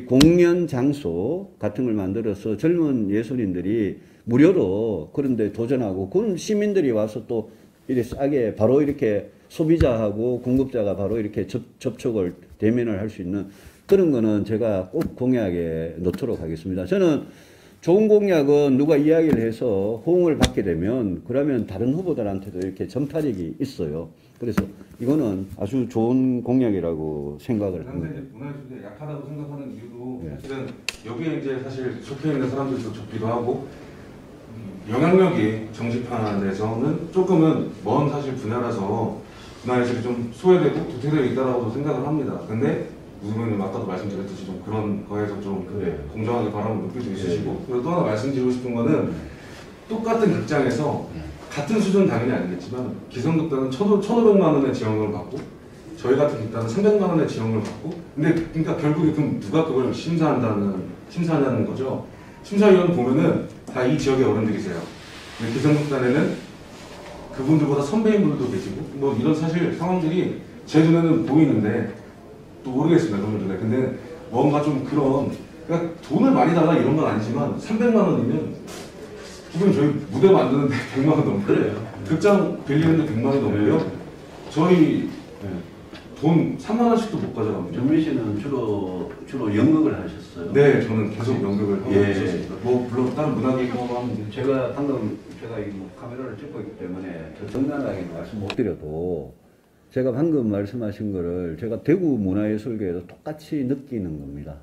공연 장소 같은 걸 만들어서 젊은 예술인들이 무료로 그런데 도전하고 그런 시민들이 와서 또 이렇게 싸게 바로 이렇게 소비자하고 공급자가 바로 이렇게 접촉을 대면을 할 수 있는 그런 거는 제가 꼭 공약에 넣도록 하겠습니다. 저는 좋은 공약은 누가 이야기를 해서 호응을 받게 되면 그러면 다른 후보들한테도 이렇게 전파력이 있어요. 그래서 이거는 아주 좋은 공약이라고 생각을 합니다. 문화예술이 약하다고 생각하는 이유도 사실은 여기에 이제 사실 속해 있는 사람들도 적기도 하고 영향력이 정치판에서는 조금은 먼 사실 분야라서 문화예술이 좀 소외되고 도태되어 있다라고 생각을 합니다. 근데 우선은 아까도 말씀드렸듯이 좀 그런 거에서 좀 그래요. 공정하게 바라보는 눈빛도 있으시고 그리고 또 하나 말씀드리고 싶은 거는 똑같은 극장에서 같은 수준은 당연히 아니겠지만 기성극단은 1,500만 원의 지원금을 받고 저희 같은 극단은 300만 원의 지원금을 받고 근데 그러니까 결국에 그럼 누가 그걸 심사하냐는 거죠. 심사위원 보면은 다 이 지역의 어른들이세요. 근데 기성극단에는 그분들보다 선배인 분들도 계시고 뭐 이런 사실 상황들이 제 눈에는 보이는데 또 모르겠습니다. 그런 눈에. 근데 뭔가 좀 그런 그러니까 돈을 많이 달라 이런 건 아니지만 300만 원이면 지금 저희 무대 만드는데 100만 원 넘고 그래요. 극장 빌리는데 100만 원 넘고요. 저희 돈 3만 원씩도 못 가져갑니다. 정민 씨는 주로 연극을 하셨어요? 네, 저는 계속 연극을 하고 예. 있었습니다. 뭐 물론 다른 문화기구 하는데 제가 방금 제가 이 카메라를 찍고 있기 때문에 저 정당하게 말씀 못 드려도 제가 방금 말씀하신 거를 제가 대구 문화예술계에서 똑같이 느끼는 겁니다.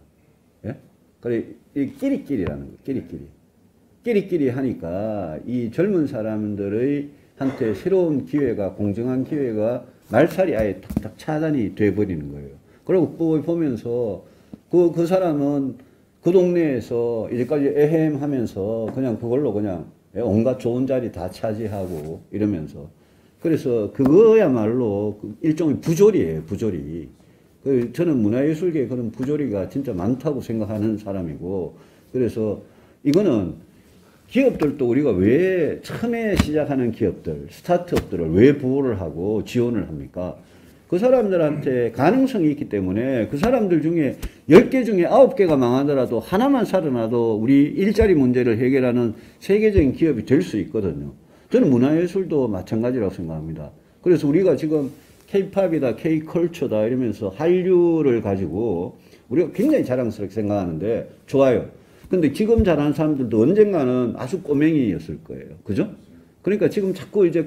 예? 그래 이 끼리끼리라는 거, 끼리끼리 하니까 이 젊은 사람들의 한테 새로운 기회가 공정한 기회가 말살이 아예 탁탁 차단이 돼버리는 거예요. 그리고 보면서 그 사람은 그 동네에서 이제까지 에헴하면서 그냥 그걸로 그냥 온갖 좋은 자리 다 차지하고 이러면서 그래서 그거야말로 일종의 부조리예요, 부조리. 저는 문화예술계에 그런 부조리가 진짜 많다고 생각하는 사람이고 그래서 이거는 기업들도 우리가 왜 처음에 시작하는 기업들, 스타트업들을 왜 보호를 하고 지원을 합니까? 그 사람들한테 가능성이 있기 때문에 그 사람들 중에 10개 중에 9개가 망하더라도 하나만 살아나도 우리 일자리 문제를 해결하는 세계적인 기업이 될 수 있거든요. 저는 문화예술도 마찬가지라고 생각합니다. 그래서 우리가 지금 K-팝이다, K-컬처다 이러면서 한류를 가지고 우리가 굉장히 자랑스럽게 생각하는데 좋아요. 근데 지금 잘하는 사람들도 언젠가는 아주 꼬맹이였을 거예요. 그죠? 그러니까 지금 자꾸 이제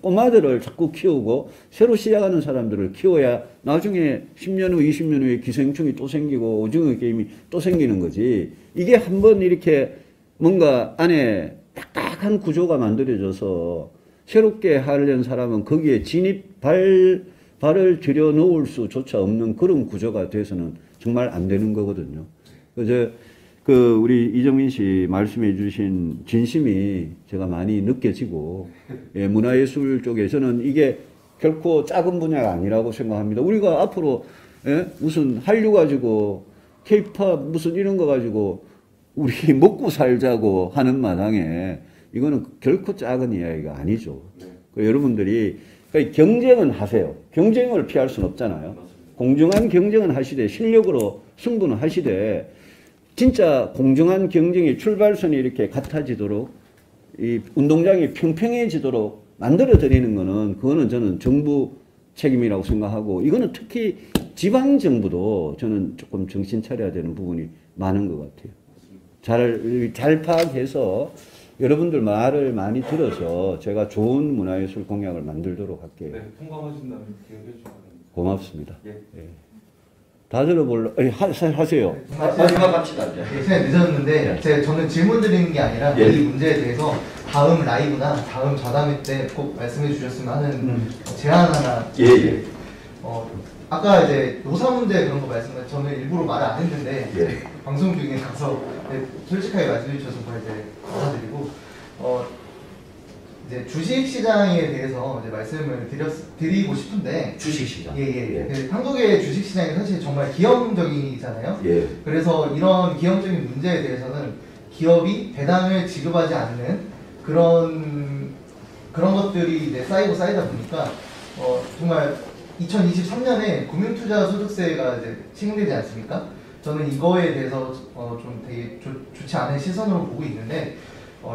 꼬마들을 자꾸 키우고 새로 시작하는 사람들을 키워야 나중에 10년 후, 20년 후에 기생충이 또 생기고 오징어 게임이 또 생기는 거지. 이게 한번 이렇게 뭔가 안에 딱딱한 구조가 만들어져서 새롭게 하려는 사람은 거기에 발을 들여 놓을 수조차 없는 그런 구조가 돼서는 정말 안 되는 거거든요. 그래서 우리 이정민 씨 말씀해 주신 진심이 제가 많이 느껴지고, 예, 문화예술 쪽에서는 이게 결코 작은 분야가 아니라고 생각합니다. 우리가 앞으로, 예, 무슨 한류 가지고, K-팝 무슨 이런 거 가지고, 우리 먹고 살자고 하는 마당에, 이거는 결코 작은 이야기가 아니죠. 여러분들이, 그러니까 경쟁은 하세요. 경쟁을 피할 수는 없잖아요. 공정한 경쟁은 하시되, 실력으로 승부는 하시되, 진짜 공정한 경쟁의 출발선이 이렇게 같아지도록 이 운동장이 평평해지도록 만들어 드리는 거는 그거는 저는 정부 책임이라고 생각하고 이거는 특히 지방 정부도 저는 조금 정신 차려야 되는 부분이 많은 것 같아요. 잘 파악해서 여러분들 말을 많이 들어서 제가 좋은 문화예술 공약을 만들도록 할게요. 네, 통과하신다면 기억해 주시면 고맙습니다. 예. 예. 다 들어볼래? 하세요. 마지막 합시다. 시간이 늦었는데 저는 질문 드리는 게 아니라 예. 이 문제에 대해서 다음 라이브나 다음 좌담회 때 꼭 말씀해 주셨으면 하는 제안 하나. 예. 아까 이제 노사 문제 그런 거 말씀을 저는 일부러 말을 안 했는데 예. 방송 중에 가서 솔직하게 말씀해 주셔서 정말 이제 감사드리고 이제 주식 시장에 대해서 이제 말씀을 드리고 싶은데 주식시장. 예. 한국의 주식 시장이 사실 정말 기형적이잖아요. 예. 그래서 이런 기형적인 문제에 대해서는 기업이 배당을 지급하지 않는 그런 것들이 이제 쌓이다 보니까 정말 2023년에 금융투자소득세가 이제 시행되지 않습니까? 저는 이거에 대해서 좀 되게 좋지 않은 시선으로 보고 있는데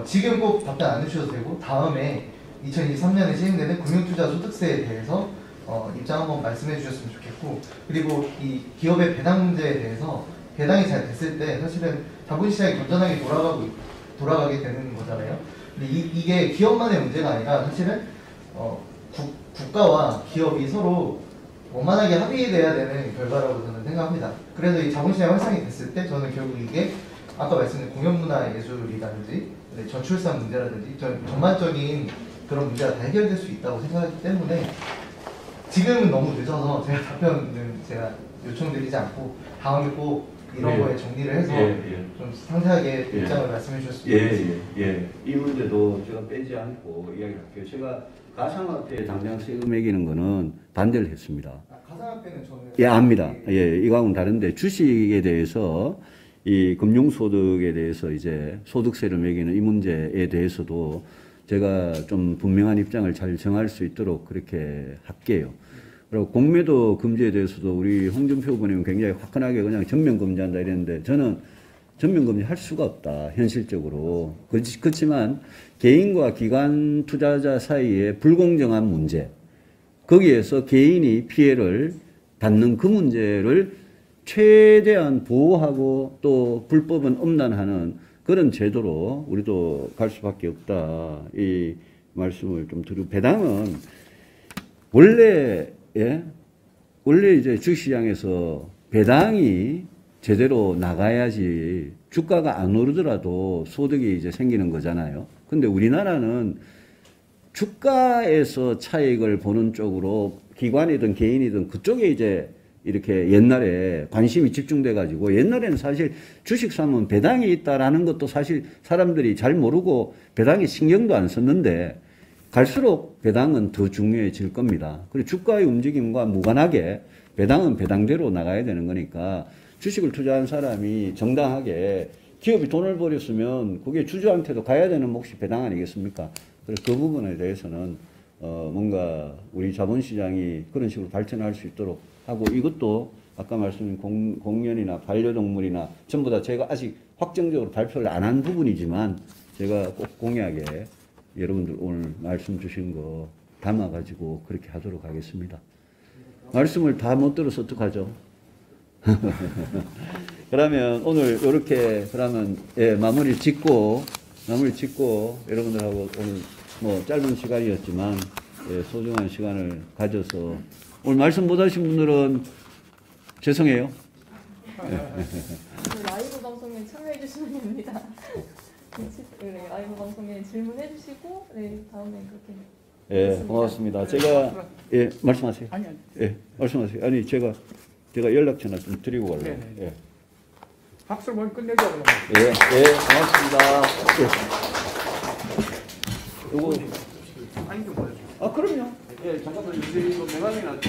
지금 꼭 답변 안 해주셔도 되고 다음에 2023년에 시행되는 금융투자소득세에 대해서 입장 한번 말씀해 주셨으면 좋겠고 그리고 이 기업의 배당 문제에 대해서 배당이 잘 됐을 때 사실은 자본시장이 건전하게 돌아가게 되는 거잖아요. 근데 이게 기업만의 문제가 아니라 사실은 국가와 기업이 서로 원만하게 합의돼야 되는 결과라고 저는 생각합니다. 그래서 이 자본시장 활성이 됐을 때 저는 결국 이게 아까 말씀드린 공연문화예술이라든지 저출산 문제라든지 전반적인 그런 문제가 다 해결될 수 있다고 생각하기 때문에 지금은 너무 늦어서 제가 답변은 제가 요청드리지 않고 다음에 꼭 이런 예. 거에 정리를 해서 예. 좀 상세하게 예. 입장을 말씀해 주셨으면 예, 좋겠습니다. 예. 이 문제도 제가 빼지 않고 이야기를 할게요. 제가 가상화폐에 당장 세금 매기는 거는 반대를 했습니다. 가상화폐는 저는 예, 압니다. 예, 이거하고는 다른데 주식에 대해서 이 금융소득에 대해서 이제 소득세를 매기는 이 문제에 대해서도 제가 좀 분명한 입장을 잘 정할 수 있도록 그렇게 할게요. 그리고 공매도 금지에 대해서도 우리 홍준표 후보님은 굉장히 화끈하게 그냥 전면 금지한다 이랬는데 저는 전면 금지할 수가 없다 현실적으로. 그렇지만 개인과 기관 투자자 사이에 불공정한 문제 거기에서 개인이 피해를 받는 그 문제를 최대한 보호하고 또 불법은 엄단하는 그런 제도로 우리도 갈 수밖에 없다. 이 말씀을 좀 드리고 배당은 원래 이제 주식시장에서 배당이 제대로 나가야지 주가가 안 오르더라도 소득이 이제 생기는 거잖아요. 근데 우리나라는 주가에서 차익을 보는 쪽으로 기관이든 개인이든 그쪽에 이제 이렇게 옛날에 관심이 집중돼 가지고 옛날에는 사실 주식 사면 배당이 있다라는 것도 사실 사람들이 잘 모르고 배당에 신경도 안 썼는데 갈수록 배당은 더 중요해질 겁니다. 그리고 주가의 움직임과 무관하게 배당은 배당대로 나가야 되는 거니까 주식을 투자한 사람이 정당하게 기업이 돈을 벌였으면 그게 주주한테도 가야 되는 몫이 배당 아니겠습니까? 그래서 그 부분에 대해서는 뭔가 우리 자본시장이 그런 식으로 발전할 수 있도록 하고 이것도 아까 말씀드린 공연이나 반려동물이나 전부 다 제가 아직 확정적으로 발표를 안 한 부분이지만 제가 꼭 공약에 여러분들 오늘 말씀 주신 거 담아가지고 그렇게 하도록 하겠습니다. 말씀을 다 못 들어서 어떡하죠? 그러면 오늘 이렇게 그러면 마무리 짓고 여러분들하고 오늘 뭐 짧은 시간이었지만 소중한 시간을 가져서 오늘 말씀 못 하신 분들은 죄송해요. 라이브 방송에 참여해 주시면 됩니다. 네, 라이브 방송에 질문해 주시고 네, 다음에 그렇게 예, 고맙습니다. 제가 말씀하세요. 아니. 말씀하세요. 아니 제가 연락처나 좀 드리고 갈래요. 네네. 예. 박수를 먼저 끝내자 그러면. 고맙습니다. 요거 아니 좀 보여주세요. 그럼요. 잠깐만 이거 명함이나